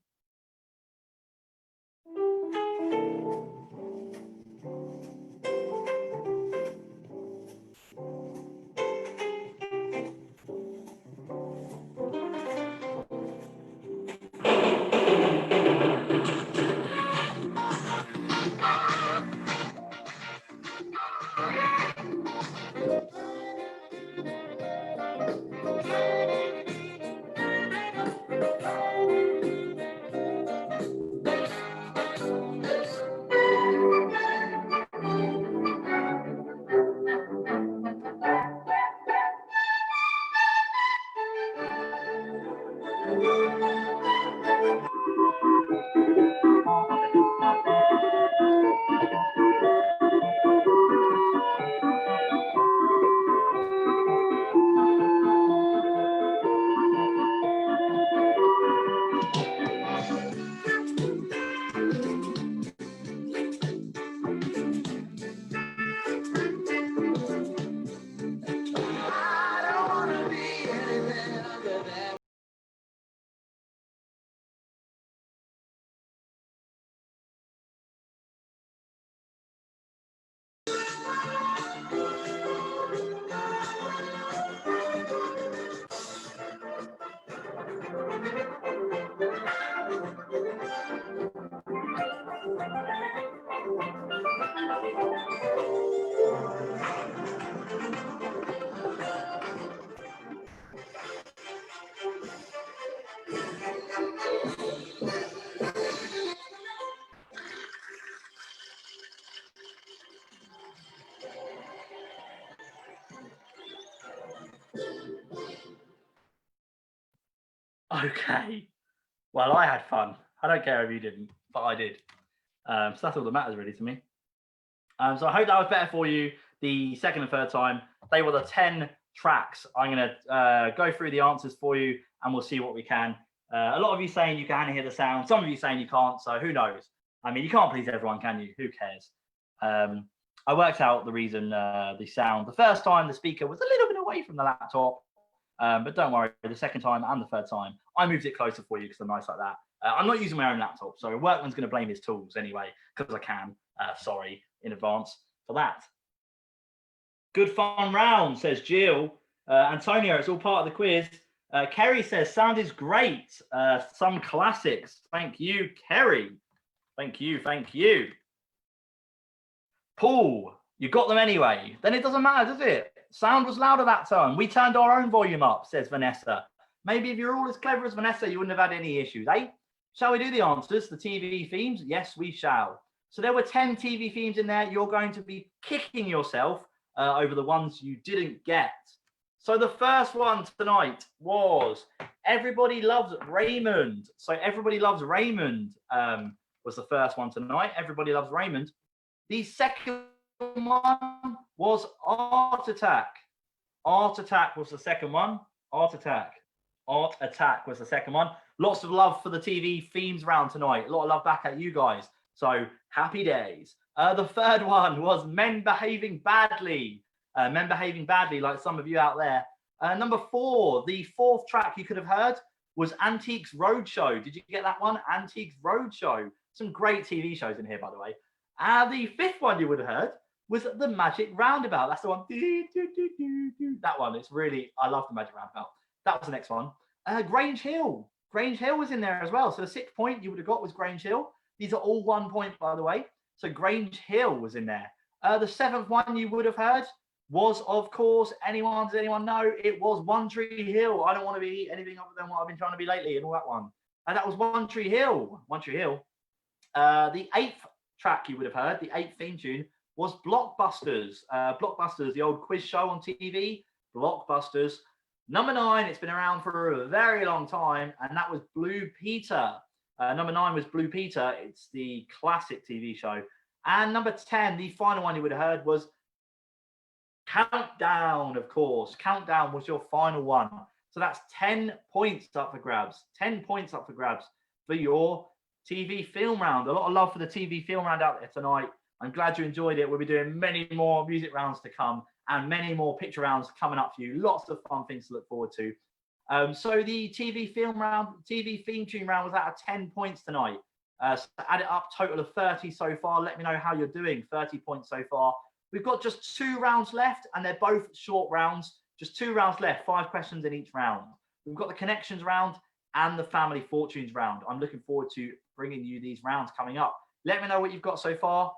Okay. Well, I had fun. I don't care if you didn't, but I did. So that's all that matters really to me. So I hope that was better for you the second and third time. They were the 10 tracks. I'm going to go through the answers for you and we'll see what we can. A lot of you saying you can hear the sound. Some of you saying you can't. So who knows? I mean, you can't please everyone, can you? Who cares? I worked out the reason the sound. The first time the speaker was a little bit away from the laptop. But don't worry, the second time and the third time, I moved it closer for you because I'm nice like that. I'm not using my own laptop, so a workman's going to blame his tools anyway, because I can. Sorry in advance for that. Good fun round, says Jill. Antonio, it's all part of the quiz. Kerry says, sound is great. Some classics. Thank you, Kerry. Thank you, thank you. Paul, you got them anyway. Then it doesn't matter, does it? Sound was louder that time. We turned our own volume up, says Vanessa. Maybe if you're all as clever as Vanessa, you wouldn't have had any issues, eh? Shall we do the answers, the TV themes? Yes, we shall. So there were 10 TV themes in there. You're going to be kicking yourself over the ones you didn't get. So the first one tonight was Everybody Loves Raymond. So Everybody Loves Raymond was the first one tonight. Everybody Loves Raymond. The second one was Art Attack. Art Attack was the second one. Art Attack. Art Attack was the second one. Lots of love for the TV themes round tonight. A lot of love back at you guys. So happy days. The third one was Men Behaving Badly. Men Behaving Badly, like some of you out there. Number 4, the fourth track you could have heard was Antiques Roadshow. Did you get that one? Antiques Roadshow. Some great TV shows in here, by the way. The fifth one you would have heard was the Magic Roundabout. That's the one. That one. It's really, I love the Magic Roundabout. That was the next one. Grange Hill. Grange Hill was in there as well. So the 6th point you would have got was Grange Hill. These are all 1 point, by the way. So Grange Hill was in there. The 7th one you would have heard was, of course, does anyone know? It was One Tree Hill. I don't want to be anything other than what I've been trying to be lately and all that one. And that was One Tree Hill. One Tree Hill. The 8th track you would have heard, the 8th theme tune, was Blockbusters. Blockbusters, the old quiz show on TV. Blockbusters. Number 9, it's been around for a very long time, and that was Blue Peter. Number 9 was Blue Peter. It's the classic TV show. And number 10, the final one you would have heard, was Countdown, of course. Countdown was your final one. So that's 10 points up for grabs. 10 points up for grabs for your TV film round. A lot of love for the TV film round out there tonight. I'm glad you enjoyed it. We'll be doing many more music rounds to come and many more picture rounds coming up for you. Lots of fun things to look forward to. So the TV film round, TV theme tune round was out of 10 points tonight. So add it up, total of 30 so far. Let me know how you're doing. 30 points so far. We've got just 2 rounds left, and they're both short rounds. Just 2 rounds left, 5 questions in each round. We've got the connections round and the family fortunes round. I'm looking forward to bringing you these rounds coming up. Let me know what you've got so far.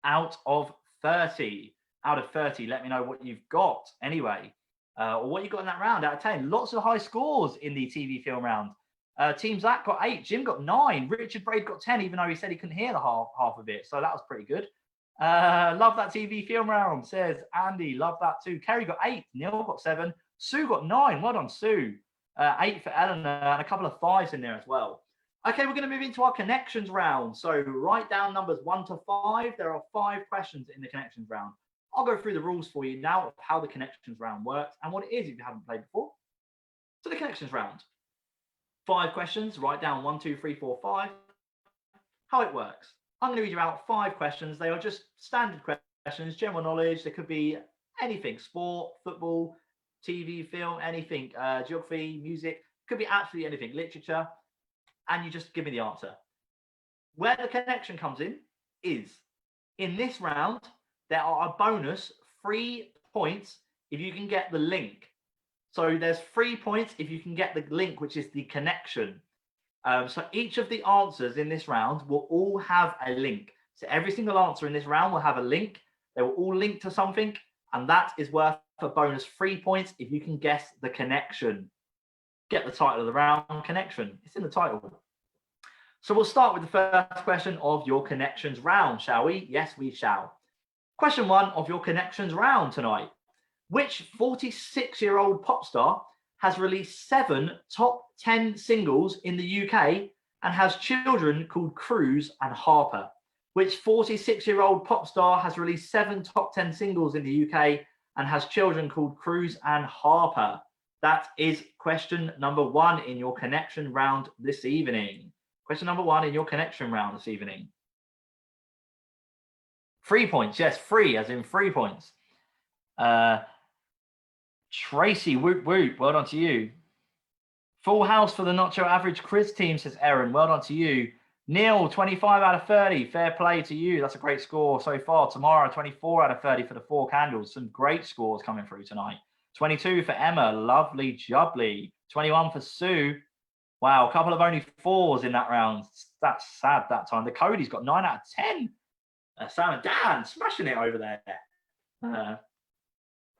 Out of 30. Out of 30, let me know what you've got anyway. Or what you got in that round out of 10. Lots of high scores in the TV film round. Team Zach got 8. Jim got 9. Richard Braid got 10, even though he said he couldn't hear the half of it. So that was pretty good. Love that TV film round, says Andy. Love that too. Kerry got 8. Neil got 7. Sue got 9. Well done, Sue. 8 for Eleanor, and a couple of 5s in there as well. Okay, we're going to move into our connections round. So write down numbers 1 to 5. There are 5 questions in the connections round. I'll go through the rules for you now of how the connections round works and what it is if you haven't played before. So the connections round. 5 questions. Write down 1, 2, 3, 4, 5. How it works. I'm going to read you out 5 questions. They are just standard questions, general knowledge. There could be anything, sport, football, TV, film, anything, geography, music. Could be absolutely anything, literature. And you just give me the answer. Where the connection comes in is, in this round, there are a bonus 3 points if you can get the link. So there's 3 points if you can get the link, which is the connection. So each of the answers in this round will all have a link. So every single answer in this round will have a link. They will all link to something, and that is worth a bonus 3 points if you can guess the connection. Get the title of the round, connection. It's in the title. So we'll start with the first question of your connections round, shall we? Yes, we shall. Question 1 of your connections round tonight. Which 46-year-old pop star has released 7 top 10 singles in the UK and has children called Cruz and Harper? Which 46-year-old pop star has released 7 top 10 singles in the UK and has children called Cruz and Harper? That is question number 1 in your connection round this evening. Question number 1 in your connection round this evening. 3 points, yes, 3 as in 3 points. Tracy, whoop whoop, well done to you. Full house for the Nacho Average quiz team, says Erin, well done to you. Neil, 25 out of 30, fair play to you. That's a great score so far. Tamara, 24 out of 30 for the 4 candles. Some great scores coming through tonight. 22 for Emma, lovely jubbly. 21 for Sue. Wow, a couple of only 4s in that round. That's sad that time. The Cody's got 9 out of 10. Sam and Dan smashing it over there.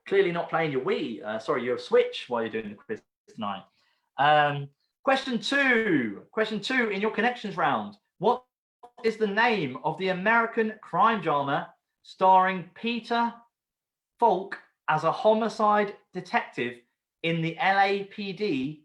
Clearly not playing your Wii. Sorry, your Switch while you're doing the quiz tonight. Question 2. Question 2 in your connections round. What is the name of the American crime drama starring Peter Falk as a homicide detective in the LAPD,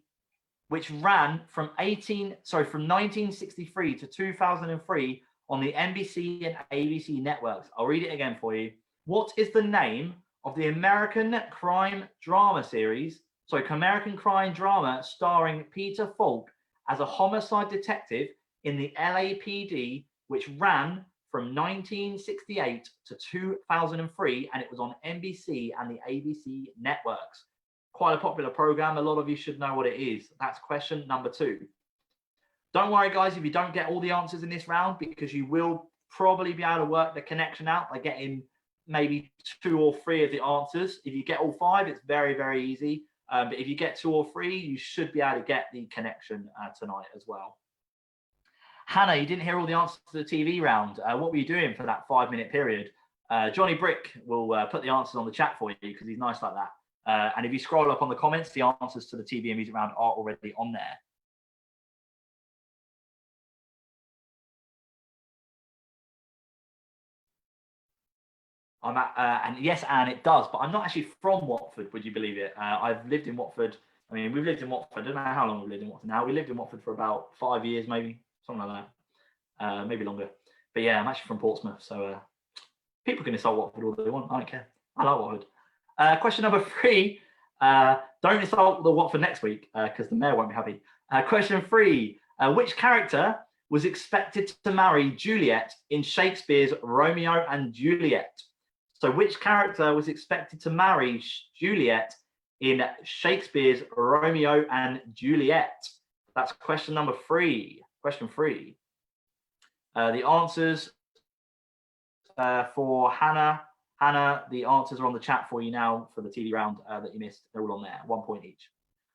which ran from 1963 to 2003 on the NBC and ABC networks? I'll read it again for you. What is the name of the American crime drama series, American crime drama starring Peter Falk as a homicide detective in the LAPD, which ran from 1968 to 2003, and it was on NBC and the ABC networks? quite a popular program. A lot of you should know what it is. That's question number 2. Don't worry, guys, if you don't get all the answers in this round, because you will probably be able to work the connection out by getting maybe 2 or 3 of the answers. If you get all 5, it's very, very easy. But if you get 2 or 3, you should be able to get the connection tonight as well. Hannah, you didn't hear all the answers to the TV round. What were you doing for that 5-minute period? Johnny Brick will put the answers on the chat for you because he's nice like that. And if you scroll up on the comments, the answers to the TV and music round are already on there. And yes, Anne, it does, but I'm not actually from Watford, would you believe it? I've lived in Watford. I mean, we've lived in Watford. I don't know how long we've lived in Watford now. We lived in Watford for about 5 years, maybe, something like that. Maybe longer. But yeah, I'm actually from Portsmouth, so people can insult Watford all they want. I don't care. I like Watford. Question number 3. Don't insult the Watford next week because the mayor won't be happy. Question 3. Which character was expected to marry Juliet in Shakespeare's Romeo and Juliet? So which character was expected to marry Juliet in Shakespeare's Romeo and Juliet? That's question number 3. Question 3. The answers for Hannah. Hannah, the answers are on the chat for you now for the TV round that you missed. They're all on there, 1 point each.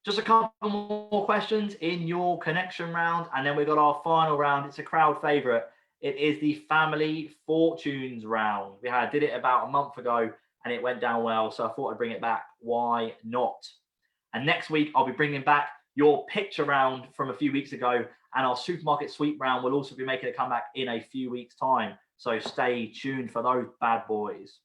Just a couple more questions in your connection round, and then we've got our final round. It's a crowd favorite. It is the Family Fortunes round. We did it about a month ago, and it went down well, so I thought I'd bring it back. Why not? And next week, I'll be bringing back your picture round from a few weeks ago, and our supermarket sweep round will also be making a comeback in a few weeks' time. So stay tuned for those bad boys.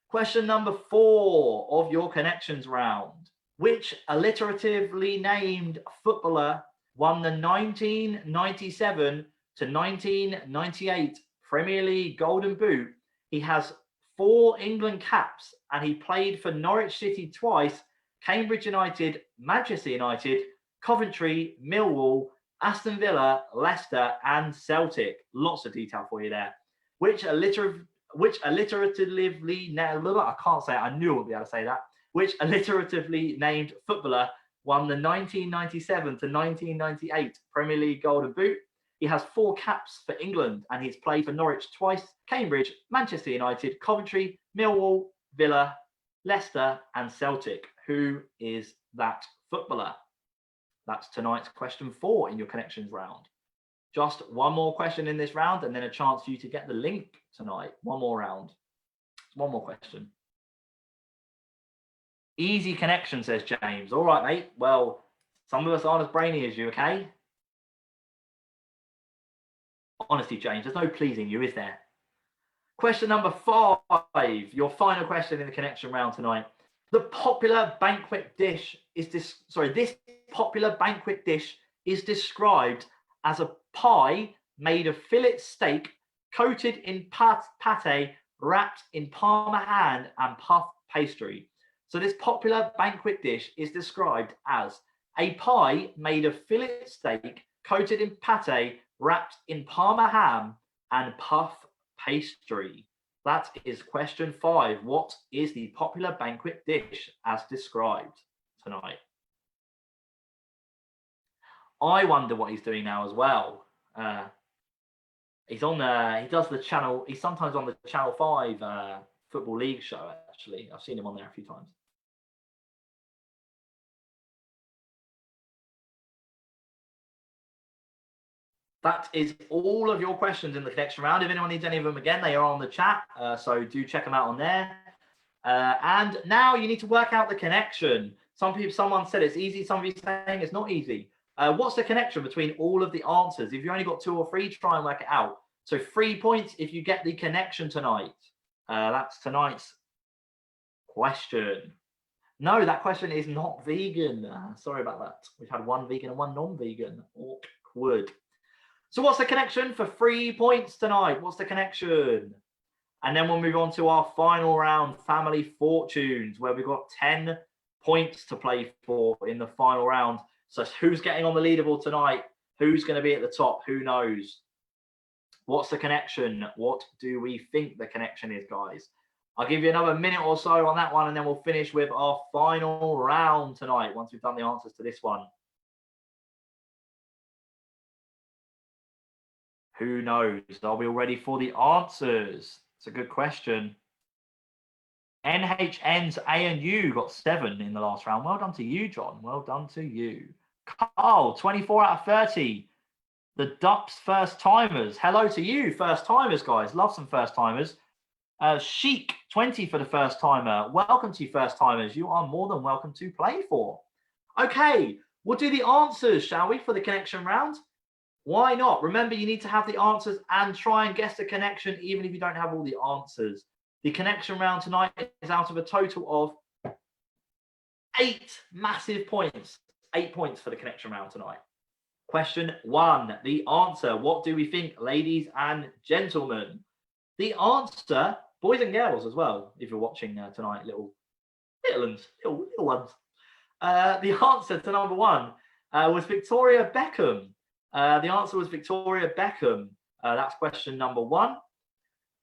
Question number 4 of your connections round. Which alliteratively named footballer won the 1997 to 1998 Premier League Golden Boot? He has 4 England caps and he played for Norwich City twice, Cambridge United, Manchester United, Coventry, Millwall, Aston Villa, Leicester and Celtic. Lots of detail for you there. Which alliteratively, I can't say it, I knew I would be able to say that. Which alliteratively named footballer won the 1997 to 1998 Premier League Golden Boot? He has 4 caps for England and he's played for Norwich twice, Cambridge, Manchester United, Coventry, Millwall, Villa, Leicester and Celtic. Who is that footballer? That's tonight's question 4 in your connections round. Just one more question in this round and then a chance for you to get the link tonight. One more round. One more question. Easy connection, says James. All right, mate. Well, some of us aren't as brainy as you, okay? Honestly, James, there's no pleasing you, is there? Question number 5, your final question in the connection round tonight. The popular banquet dish is this popular banquet dish is described as a pie made of fillet steak coated in pate, wrapped in Parma ham and puff pastry. So this popular banquet dish is described as a pie made of fillet steak coated in pate, wrapped in Parma ham and puff pastry. That is question 5. What is the popular banquet dish as described tonight? I wonder what he's doing now as well. He's on he does the channel, he's sometimes on the Channel 5 Football League show, actually. I've seen him on there a few times. That is all of your questions in the connection round. If anyone needs any of them again, they are on the chat. So do check them out on there. And now you need to work out the connection. Someone said it's easy. Some of you saying it's not easy. What's the connection between all of the answers? If you only got 2 or 3, try and work it out. So 3 points if you get the connection tonight. That's tonight's question. No, that question is not vegan. Sorry about that. We've had 1 vegan and 1 non-vegan. Awkward. So what's the connection for 3 points tonight? What's the connection? And then we'll move on to our final round, Family Fortunes, where we've got 10 points to play for in the final round. So who's getting on the leaderboard tonight? Who's going to be at the top? Who knows? What's the connection? What do we think the connection is, guys? I'll give you another minute or so on that one, and then we'll finish with our final round tonight once we've done the answers to this one. Who knows? Are we all ready for the answers? It's a good question. NHN's A and U got 7 in the last round. Well done to you, John. Well done to you. Carl, 24 out of 30. The Dups first timers. Hello to you, first timers, guys. Love some first timers. Chic, 20 for the first timer. Welcome to you, first timers. You are more than welcome to play for. Okay, we'll do the answers, shall we, for the connection round? Why not? Remember, you need to have the answers and try and guess the connection, even if you don't have all the answers. The connection round tonight is out of a total of 8 massive points. 8 points for the connection round tonight. Question 1, the answer. What do we think, ladies and gentlemen? The answer, boys and girls as well, if you're watching tonight, little ones. The answer to number 1 was Victoria Beckham. The answer was Victoria Beckham. That's question number 1.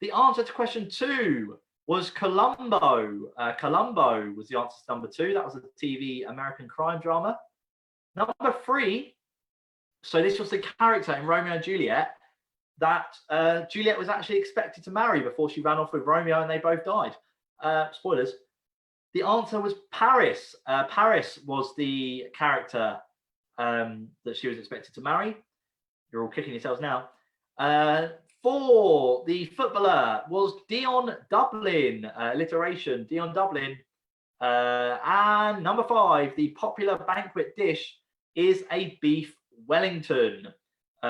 The answer to question 2 was Columbo. Columbo was the answer to number 2. That was a TV American crime drama. Number 3, so this was the character in Romeo and Juliet that Juliet was actually expected to marry before she ran off with Romeo and they both died. Spoilers. The answer was Paris. Paris was the character that she was expected to marry. You're all kicking yourselves now. 4, the footballer was Dion Dublin. Alliteration, Dion Dublin. And number 5, the popular banquet dish is a beef Wellington.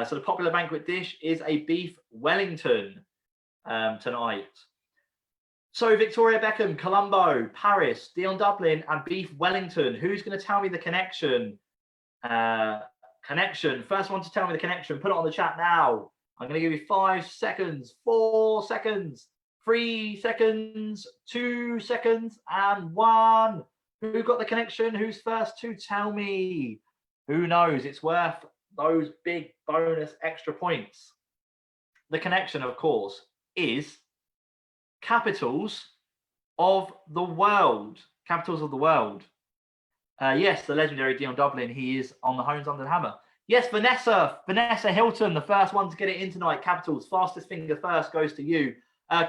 So the popular banquet dish is a beef Wellington tonight. So Victoria Beckham, Columbo, Paris, Dion Dublin, and beef Wellington. Who's going to tell me the connection? First one to tell me the connection, put it on the chat now. I'm going to give you 5 seconds, 4 seconds, 3 seconds, 2 seconds, and 1. Who got the connection? Who's first to tell me? Who knows? It's worth those big bonus extra points. The connection, of course, is capitals of the world. Capitals of the world. Yes, the legendary Dion Dublin. He is on the Homes Under the Hammer. Yes, Vanessa Hilton, the first one to get it in tonight. Capitals, fastest finger first goes to you.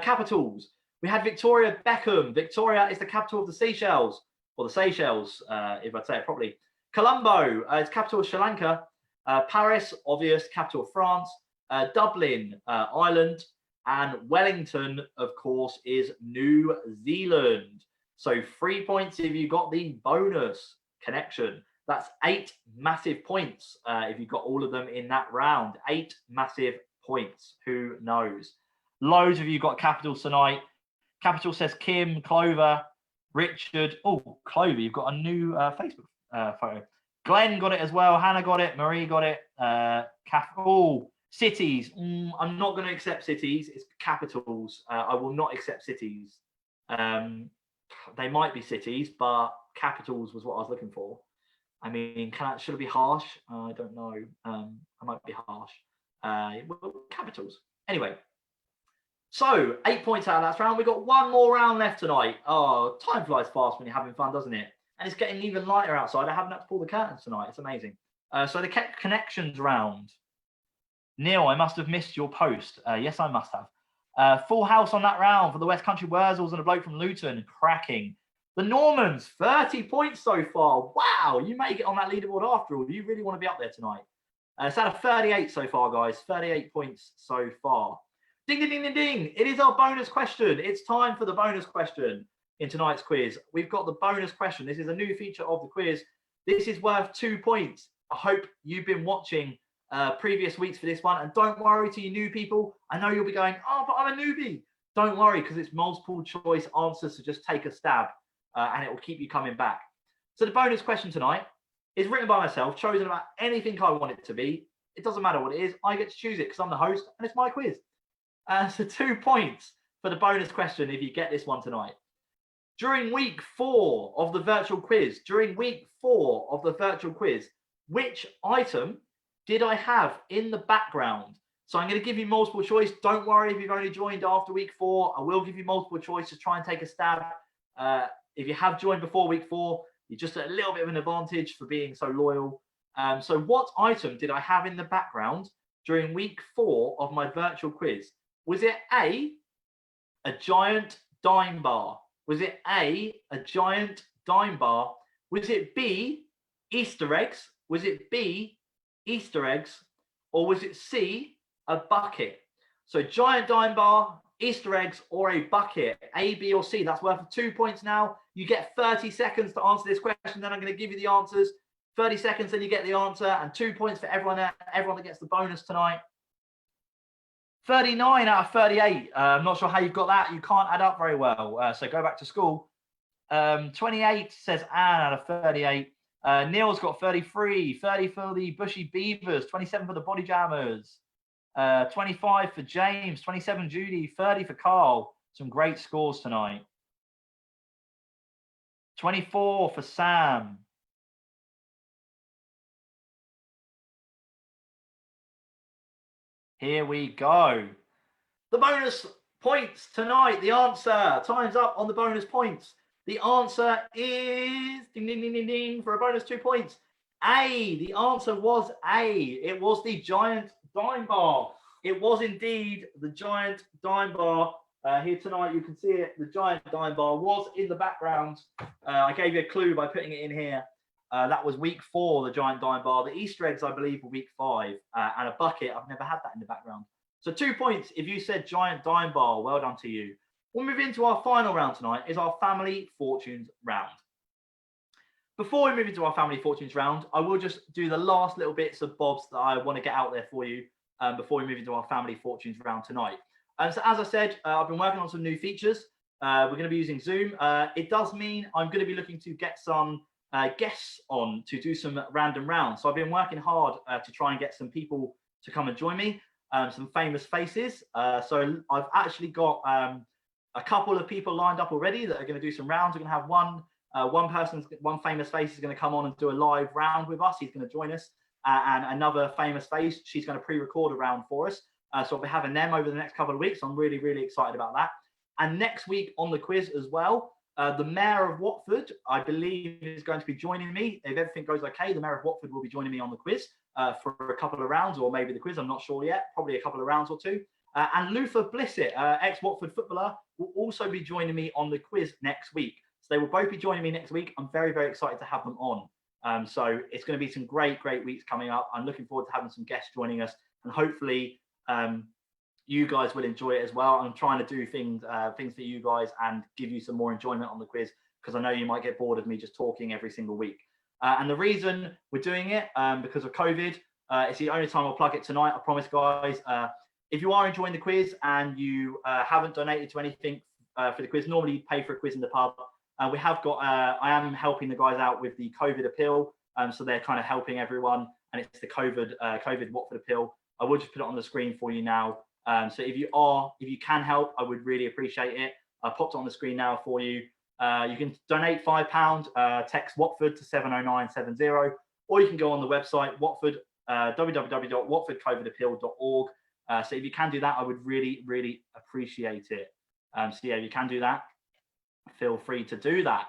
Capitals. We had Victoria Beckham. Victoria is the capital of the Seychelles, or the Seychelles, if I'd say it properly. Colombo is capital of Sri Lanka. Paris, obvious, capital of France. Dublin, Ireland. And Wellington, of course, is New Zealand. So 3 points if you got the bonus connection. That's 8 massive points if you got all of them in that round. 8 massive points. Who knows? Loads of you got capitals tonight. Capital says Kim, Clover, Richard. Oh, Clover, you've got a new Facebook photo. Glenn got it as well. Hannah got it. Marie got it. Cities. I'm not going to accept cities. It's capitals. I will not accept cities. They might be cities, but capitals was what I was looking for. I mean, should it be harsh? I don't know. I might be harsh. Well, capitals. Anyway, so 8 points out of that round. We've got 1 more round left tonight. Oh, time flies fast when you're having fun, doesn't it? And it's getting even lighter outside. I haven't had to pull the curtains tonight. It's amazing. So the connections round. Neil, I must have missed your post. Yes, I must have. Full house on that round for the West Country Wurzels and a bloke from Luton. Cracking. The Normans, 30 points so far. Wow, you may get on that leaderboard after all. You really want to be up there tonight. It's out of 38 so far, guys. 38 points so far. Ding, ding, ding, ding, ding. It is our bonus question. It's time for the bonus question in tonight's quiz. We've got the bonus question. This is a new feature of the quiz. This is worth 2 points. I hope you've been watching previous weeks for this one. And don't worry to you new people. I know you'll be going, oh, but I'm a newbie. Don't worry, because it's multiple choice answers, so just take a stab and it will keep you coming back. So the bonus question tonight is written by myself, chosen about anything I want it to be. It doesn't matter what it is. I get to choose it because I'm the host and it's my quiz. So 2 points for the bonus question if you get this one tonight. During week 4 of the virtual quiz, which item did I have in the background So I'm going to give you multiple choice. Don't worry if you've only joined after week 4. I will give you multiple choice to try and take a stab. If you have joined before week 4, you're just at a little bit of an advantage for being so loyal. So what item did I have in the background during week 4 of my virtual quiz? Was it A, a giant dime bar? Was it A, a giant dime bar? Was it B, Easter eggs? Was it B, Easter eggs? Or was it C, a bucket? So giant dime bar, Easter eggs, or a bucket? A, B, or C? That's worth 2 points now. You get 30 seconds to answer this question. Then I'm going to give you the answers. 30 seconds, then you get the answer, and 2 points for everyone that gets the bonus tonight. 39 out of 38. I'm not sure how you've got that. You can't add up very well. So go back to school. 28 says Anne out of 38. Neil's got 33. 30 for the Bushy Beavers. 27 for the Body Jammers. 25 for James. 27 Judy. 30 for Carl. Some great scores tonight. 24 for Sam. Here we go. The bonus points tonight. The answer. Time's up on the bonus points. The answer is ding, ding, ding, ding, ding, for a bonus 2 points. A. The answer was A. It was the giant dime bar. It was indeed the giant dime bar. Here tonight, you can see it. The giant dime bar was in the background. I gave you a clue by putting it in here. That was week 4, the giant dime bar. The Easter eggs, I believe, were week 5. And a bucket, I've never had that in the background. So 2 points if you said giant dime bar. Well done to you. We'll move into our final round tonight, is our Family Fortunes round. Before we move into our Family Fortunes round, I will just do the last little bits of bobs that I want to get out there for you before we move into our Family Fortunes round tonight. So as I said, I've been working on some new features. We're going to be using Zoom. It does mean I'm going to be looking to get some guests on to do some random rounds. So I've been working hard to try and get some people to come and join me, some famous faces. So I've actually got a couple of people lined up already that are going to do some rounds. We're going to have one famous face is going to come on and do a live round with us. He's going to join us, and another famous face, she's going to pre-record a round for us. So we'll be having them over the next couple of weeks. I'm really, really excited about that. And next week on the quiz as well, the Mayor of Watford, I believe, is going to be joining me. If everything goes okay, the Mayor of Watford will be joining me on the quiz for a couple of rounds, or maybe the quiz, I'm not sure yet, probably a couple of rounds or two. And Luther Blissett, ex-Watford footballer, will also be joining me on the quiz next week. So they will both be joining me next week. I'm very, very excited to have them on. So it's going to be some great, great weeks coming up. I'm looking forward to having some guests joining us, and hopefully you guys will enjoy it as well. I'm trying to do things for you guys and give you some more enjoyment on the quiz, because I know you might get bored of me just talking every single week. And the reason we're doing it because of COVID, it's the only time I'll plug it tonight. I promise, guys. If you are enjoying the quiz and you haven't donated to anything for the quiz, normally you pay for a quiz in the pub. We have got, I am helping the guys out with the COVID appeal. So they're kind of helping everyone, and it's the COVID Watford appeal. I will just put it on the screen for you now. So if you can help, I would really appreciate it. I popped it on the screen now for you. You can donate £5, text Watford to 70970, or you can go on the website Watford, www.watfordcovidappeal.org. So if you can do that, I would really, really appreciate it. So yeah, if you can do that, feel free to do that.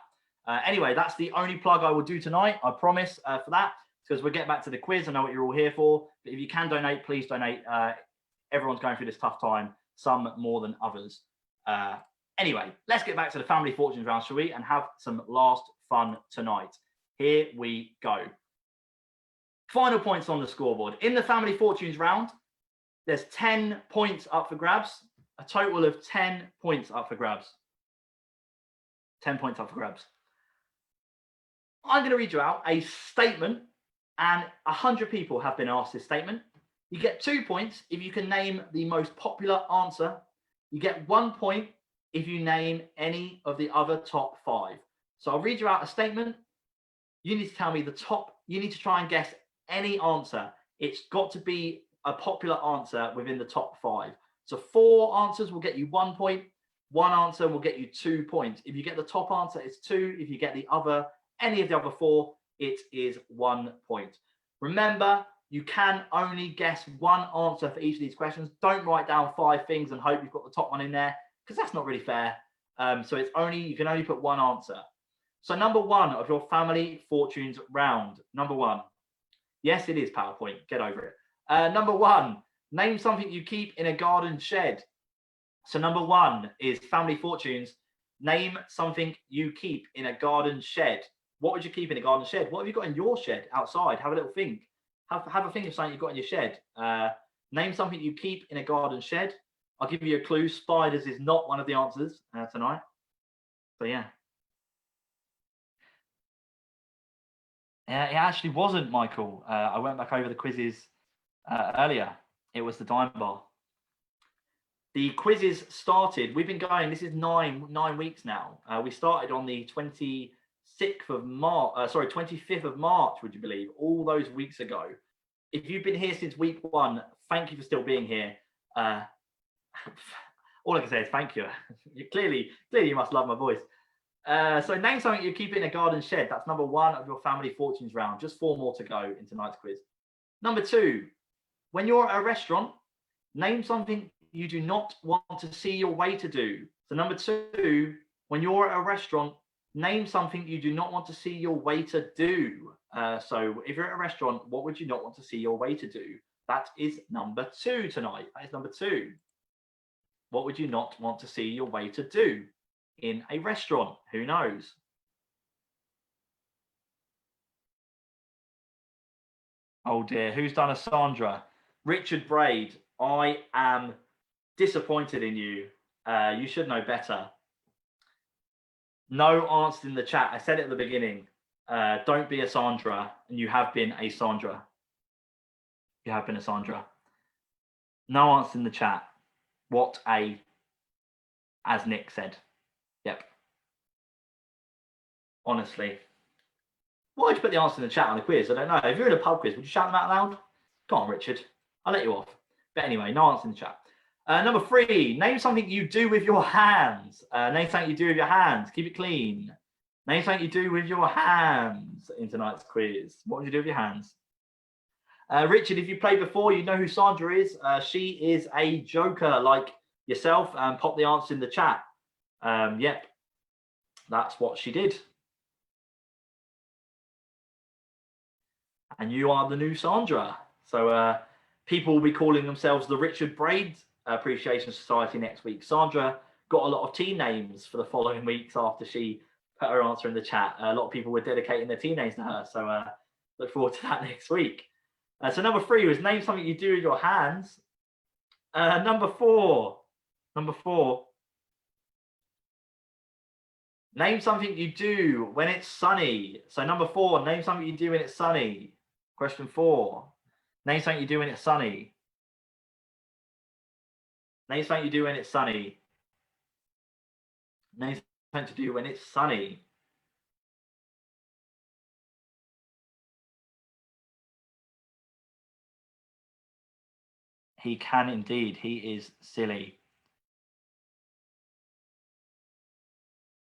Anyway, that's the only plug I will do tonight, I promise, for that, because we'll get back to the quiz. I know what you're all here for, but if you can donate, please donate. Everyone's going through this tough time, some more than others. Anyway, let's get back to the Family Fortunes round, shall we, and have some last fun tonight. Here we go. Final points on the scoreboard. In the Family Fortunes round, there's 10 points up for grabs, a total of 10 points up for grabs. 10 points up for grabs. I'm going to read you out a statement, and 100 people have been asked this statement. You get 2 points if you can name the most popular answer. You get 1 point if you name any of the other top 5. So I'll read you out a statement. You need to tell me you need to try and guess any answer. It's got to be a popular answer within the top 5. So 4 answers will get you 1 point. 1 answer will get you 2 points. If you get the top answer, it's 2. If you get any of the other 4, it is 1 point. Remember, You can only guess one answer for each of these questions. Don't write down 5 things and hope you've got the top one in there, because that's not really fair. So you can only put one answer. So number 1 of your family fortunes round. Number 1. Yes, it is PowerPoint. Get over it. Number 1, name something you keep in a garden shed. So number 1 is family fortunes. Name something you keep in a garden shed. What would you keep in a garden shed? What have you got in your shed outside? Have a little think. Have a think of something you've got in your shed. Name something you keep in a garden shed. I'll give you a clue. Spiders is not one of the answers tonight. So yeah. It actually wasn't, Michael. I went back over the quizzes earlier. It was the Dime Bar. The quizzes started. We've been going. This is nine weeks now. We started on the 26th of March. 25th of March. Would you believe? All those weeks ago. If you've been here since week 1, thank you for still being here. All I can say is thank you. Clearly, you must love my voice. So name something you keep in a garden shed. That's number 1 of your family fortunes round. Just 4 more to go in tonight's quiz. Number 2, when you're at a restaurant, name something you do not want to see your waiter do. So number 2, when you're at a restaurant, name something you do not want to see your waiter do. So if you're at a restaurant, what would you not want to see your waiter do? That is number 2 tonight. That is number 2. What would you not want to see your waiter do in a restaurant? Who knows? Oh dear, who's done a Sandra? Richard Braid, I am disappointed in you. You should know better. No answer in the chat. I said it at the beginning. Don't be a Sandra, and you have been a Sandra. You have been a Sandra. No answer in the chat. What a, as Nick said. Yep. Honestly. Why would you put the answer in the chat on a quiz? I don't know. If you're in a pub quiz, would you shout them out loud? Go on, Richard. I'll let you off. But anyway, no answer in the chat. Number 3, name something you do with your hands. Name something you do with your hands. Keep it clean. Name something you do with your hands in tonight's quiz. What would you do with your hands? Richard, if you played before, you know who Sandra is. She is a joker like yourself. Pop the answer in the chat. Yep, that's what she did. And you are the new Sandra. So people will be calling themselves the Richard Braid Appreciation Society next week. Sandra got a lot of team names for the following weeks after she put her answer in the chat. A lot of people were dedicating their team names to her. So look forward to that next week. So number 3 was name something you do with your hands. Number 4. Name something you do when it's sunny. So number 4, name something you do when it's sunny. Question 4. Name something you do when it's sunny. Name something you do when it's sunny. Name something to do when it's sunny. He can indeed. He is silly.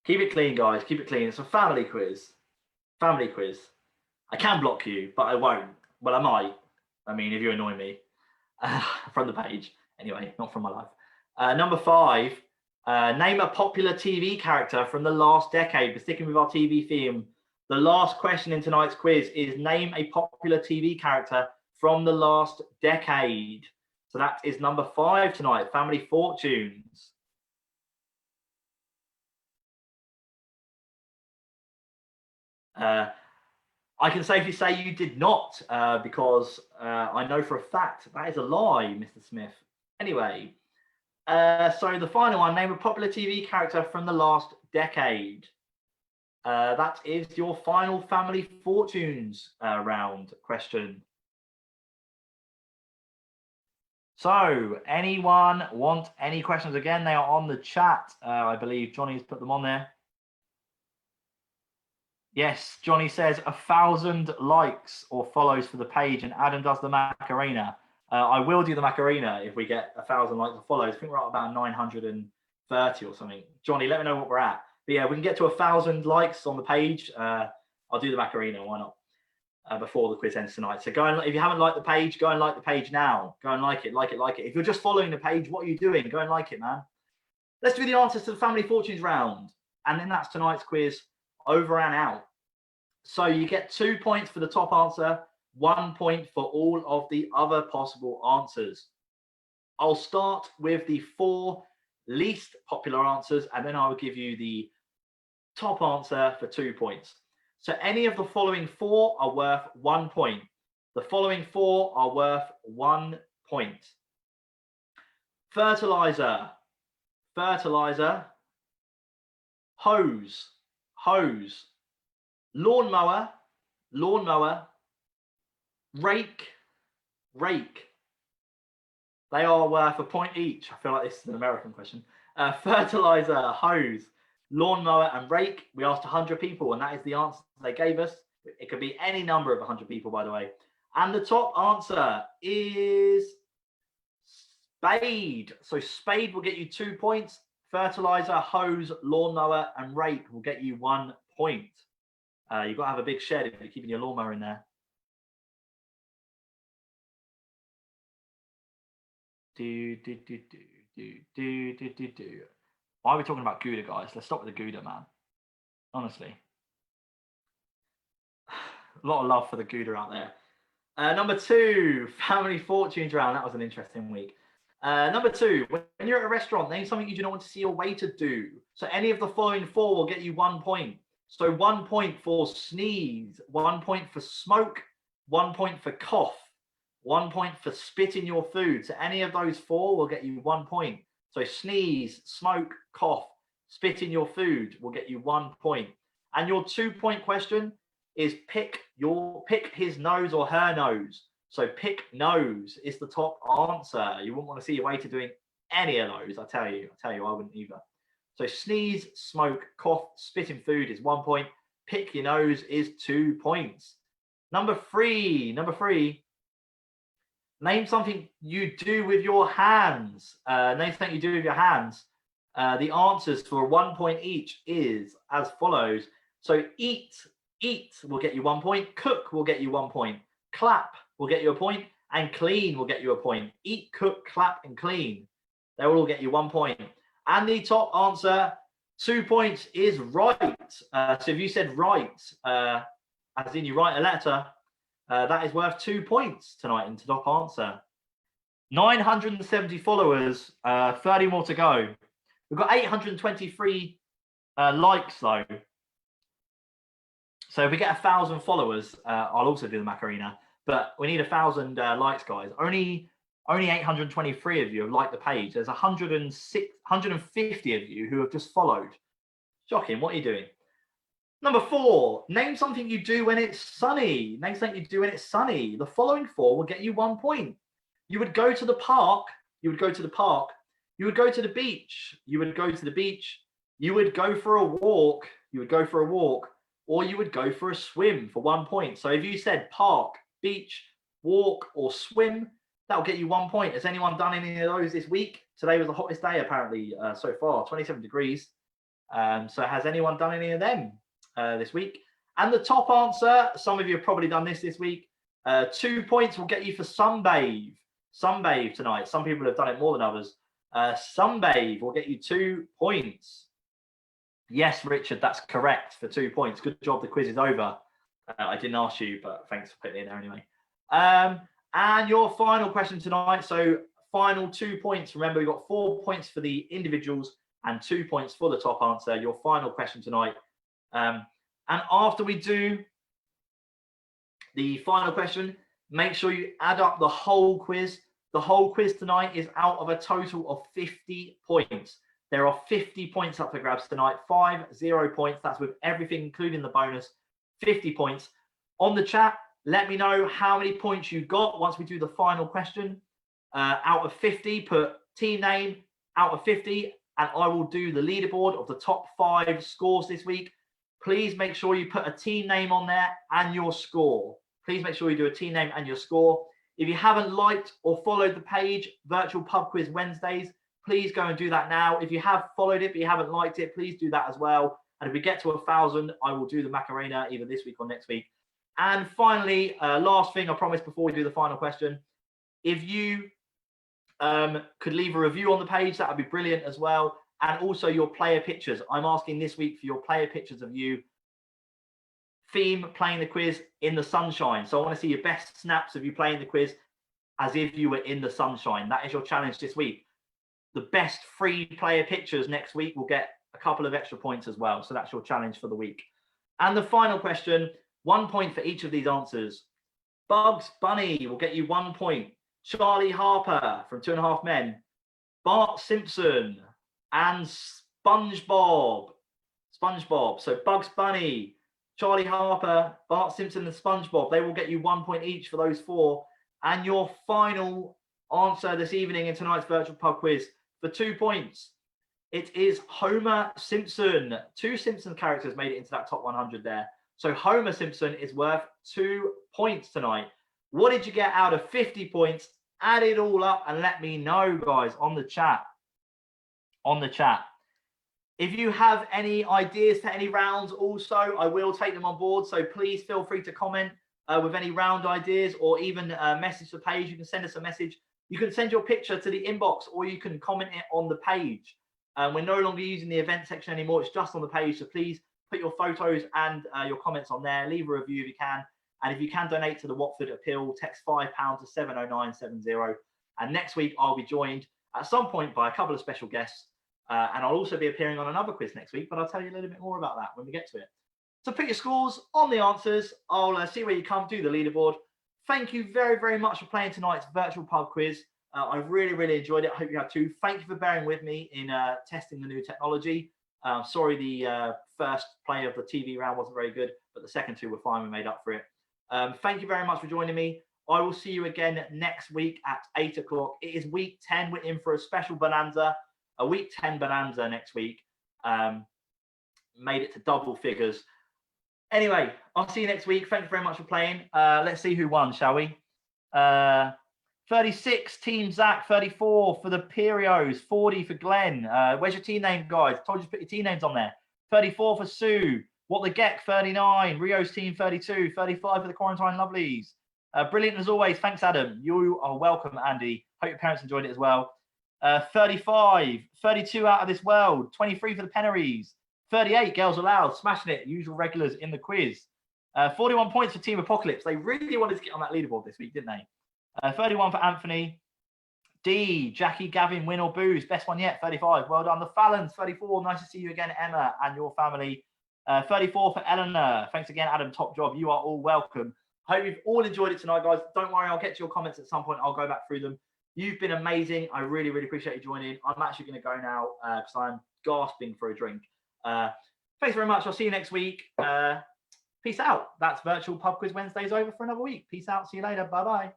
Keep it clean, guys. Keep it clean. It's a family quiz. Family quiz. I can block you, but I won't. Well, I might. I mean, if you annoy me from the page. Anyway, not from my life. Number 5. Name a popular TV character from the last decade. We're sticking with our TV theme. The last question in tonight's quiz is name a popular TV character from the last decade. So that is number 5 tonight, Family Fortunes. I can safely say you did not, because I know for a fact that is a lie, Mr. Smith. Anyway, so the final one, name a popular TV character from the last decade. That is your final Family Fortunes round question. So, anyone want any questions? Again, they are on the chat. I believe Johnny's put them on there. Yes, Johnny says 1,000 likes or follows for the page, and Adam does the Macarena. I will do the Macarena if we get 1,000 likes or follows. I think we're at about 930 or something. Johnny, let me know what we're at. But yeah, we can get to 1,000 likes on the page. I'll do the Macarena. Why not? before the quiz ends tonight. So go and, if you haven't liked the page, go and like the page now. Go and like it. If you're just following the page, what are you doing? Go and like it, man. Let's do the answers to the Family Fortunes round. And then that's tonight's quiz over and out. So you get 2 points for the top answer, 1 point for all of the other possible answers. I'll start with the 4 least popular answers, and then I will give you the top answer for 2 points. So any of the following 4 are worth 1 point. The following 4 are worth 1 point. Fertilizer, fertilizer. Hose, hose. Lawnmower, lawnmower. Rake, rake. They are worth a point each. I feel like this is an American question. Fertilizer, hose, lawnmower, and rake. We asked 100 people, and that is the answer they gave us. It could be any number of 100 people, by the way. And the top answer is spade. So spade will get you 2 points. Fertilizer, hose, lawnmower, and rake will get you 1 point. You've got to have a big shed if you're keeping your lawnmower in there. Why are we talking about Gouda, guys? Let's stop with the Gouda, man. Honestly. A lot of love for the Gouda out there. Number 2, Family Fortunes round. That was an interesting week. Number 2, when you're at a restaurant, name something you do not want to see your waiter do. So any of the following 4 will get you 1 point. So 1 point for sneeze, 1 point for smoke, 1 point for cough, 1 point for spit in your food. So any of those 4 will get you 1 point. So sneeze, smoke, cough, spit in your food will get you 1 point. And your 2 point question is pick his nose or her nose. So pick nose is the top answer. You wouldn't want to see your waiter doing any of those. I tell you, I wouldn't either. So sneeze, smoke, cough, spit in food is 1 point. Pick your nose is 2 points. Number 3. Name something you do with your hands. Name something you do with your hands. The answers for 1 point each is as follows. So eat will get you 1 point. Cook will get you 1 point. Clap will get you a point. And clean will get you a point. Eat, cook, clap, and clean. They will all get you 1 point. And the top answer, 2 points, is right. So if you said right, as in you write a letter, that is worth 2 points tonight into top answer. 970 followers, 30 more to go. We've got 823 likes though. So if we get 1,000 followers, I'll also do the Macarena. But we need 1,000 likes, guys. Only 823 of you have liked the page. There's 150 of you who have just followed. Shocking. What are you doing? Number 4, name something you do when it's sunny. Name something you do when it's sunny. The following 4 will get you 1 point. You would go to the park. You would go to the park. You would go to the beach. You would go to the beach. You would go for a walk. You would go for a walk. Or you would go for a swim for 1 point. So if you said park, beach, walk, or swim, that'll get you 1 point. Has anyone done any of those this week? Today was the hottest day apparently so far, 27 degrees. So has anyone done any of them this week? And the top answer, some of you have probably done this week. 2 points will get you for sunbathe. Sunbathe tonight. Some people have done it more than others. Sunbathe will get you 2 points. Yes, Richard, that's correct for 2 points. Good job. The quiz is over. I didn't ask you, but thanks for putting it in there anyway. And your final question tonight. So final 2 points. Remember, we've got 4 points for the individuals and 2 points for the top answer. Your final question tonight. And after we do the final question, make sure you add up the whole quiz. The whole quiz tonight is out of a total of 50 points. There are 50 points up for grabs tonight. 50 points. That's with everything, including the bonus. 50 points. On the chat, let me know how many points you got once we do the final question. Out of 50, put team name out of 50, and I will do the leaderboard of the top 5 scores this week. Please make sure you put a team name on there and your score. Please make sure you do a team name and your score. If you haven't liked or followed the page, Virtual Pub Quiz Wednesdays, please go and do that now. If you have followed it but you haven't liked it, please do that as well. And if we get to 1,000, I will do the Macarena either this week or next week. And finally, last thing I promised before we do the final question, if you could leave a review on the page, that would be brilliant as well. And also your player pictures. I'm asking this week for your player pictures of you. Theme, playing the quiz in the sunshine. So I want to see your best snaps of you playing the quiz as if you were in the sunshine. That is your challenge this week. The best 3 player pictures next week will get a couple of extra points as well. So that's your challenge for the week. And the final question, 1 point for each of these answers. Bugs Bunny will get you 1 point. Charlie Harper from 2.5 Men, Bart Simpson, and SpongeBob. So Bugs Bunny, Charlie Harper, Bart Simpson, and SpongeBob. They will get you 1 point each for those 4. And your final answer this evening in tonight's virtual pub quiz for 2 points. It is Homer Simpson. 2 Simpson characters made it into that top 100 there. So Homer Simpson is worth 2 points tonight. What did you get out of 50 points? Add it all up and let me know, guys, on the chat. If you have any ideas for any rounds also, I will take them on board. So please feel free to comment with any round ideas or even message the page. You can send us a message. You can send your picture to the inbox or you can comment it on the page. We're no longer using the event section anymore. It's just on the page. So please put your photos and your comments on there. Leave a review if you can. And if you can donate to the Watford Appeal, text £5 to 70970. And next week, I'll be joined at some point by a couple of special guests. And I'll also be appearing on another quiz next week, but I'll tell you a little bit more about that when we get to it. So put your scores on the answers. I'll see where you come, do the leaderboard. Thank you very, very much for playing tonight's virtual pub quiz. I've really, really enjoyed it. I hope you have too. Thank you for bearing with me in testing the new technology. Sorry, the first play of the TV round wasn't very good, but the second 2 were fine. We made up for it. Thank you very much for joining me. I will see you again next week at 8 o'clock. It is week 10. We're in for a special bonanza, a week 10 bonanza next week. Made it to double figures. Anyway, I'll see you next week. Thank you very much for playing. Let's see who won, shall we? 36, Team Zach. 34 for the Perios. 40 for Glenn. Where's your team name, guys? Told you to put your team names on there. 34 for Sue. What the Geck, 39. Rio's team, 32. 35 for the Quarantine Lovelies. Brilliant as always. Thanks, Adam. You are welcome, Andy. Hope your parents enjoyed it as well. 35. 32 out of this world. 23 for the Penneries. 38, Girls Aloud. Smashing it. Usual regulars in the quiz. 41 points for Team Apocalypse. They really wanted to get on that leaderboard this week, didn't they? 31 for Anthony. D, Jackie, Gavin, Win or Booze. Best one yet, 35. Well done. The Fallons, 34. Nice to see you again, Emma, and your family. 34 for Eleanor. Thanks again, Adam. Top job. You are all welcome. Hope you've all enjoyed it tonight, guys. Don't worry, I'll get to your comments at some point. I'll go back through them. You've been amazing. I really, really appreciate you joining. I'm actually going to go now because I'm gasping for a drink. Thanks very much. I'll see you next week. Peace out. That's Virtual Pub Quiz Wednesdays over for another week. Peace out. See you later. Bye-bye.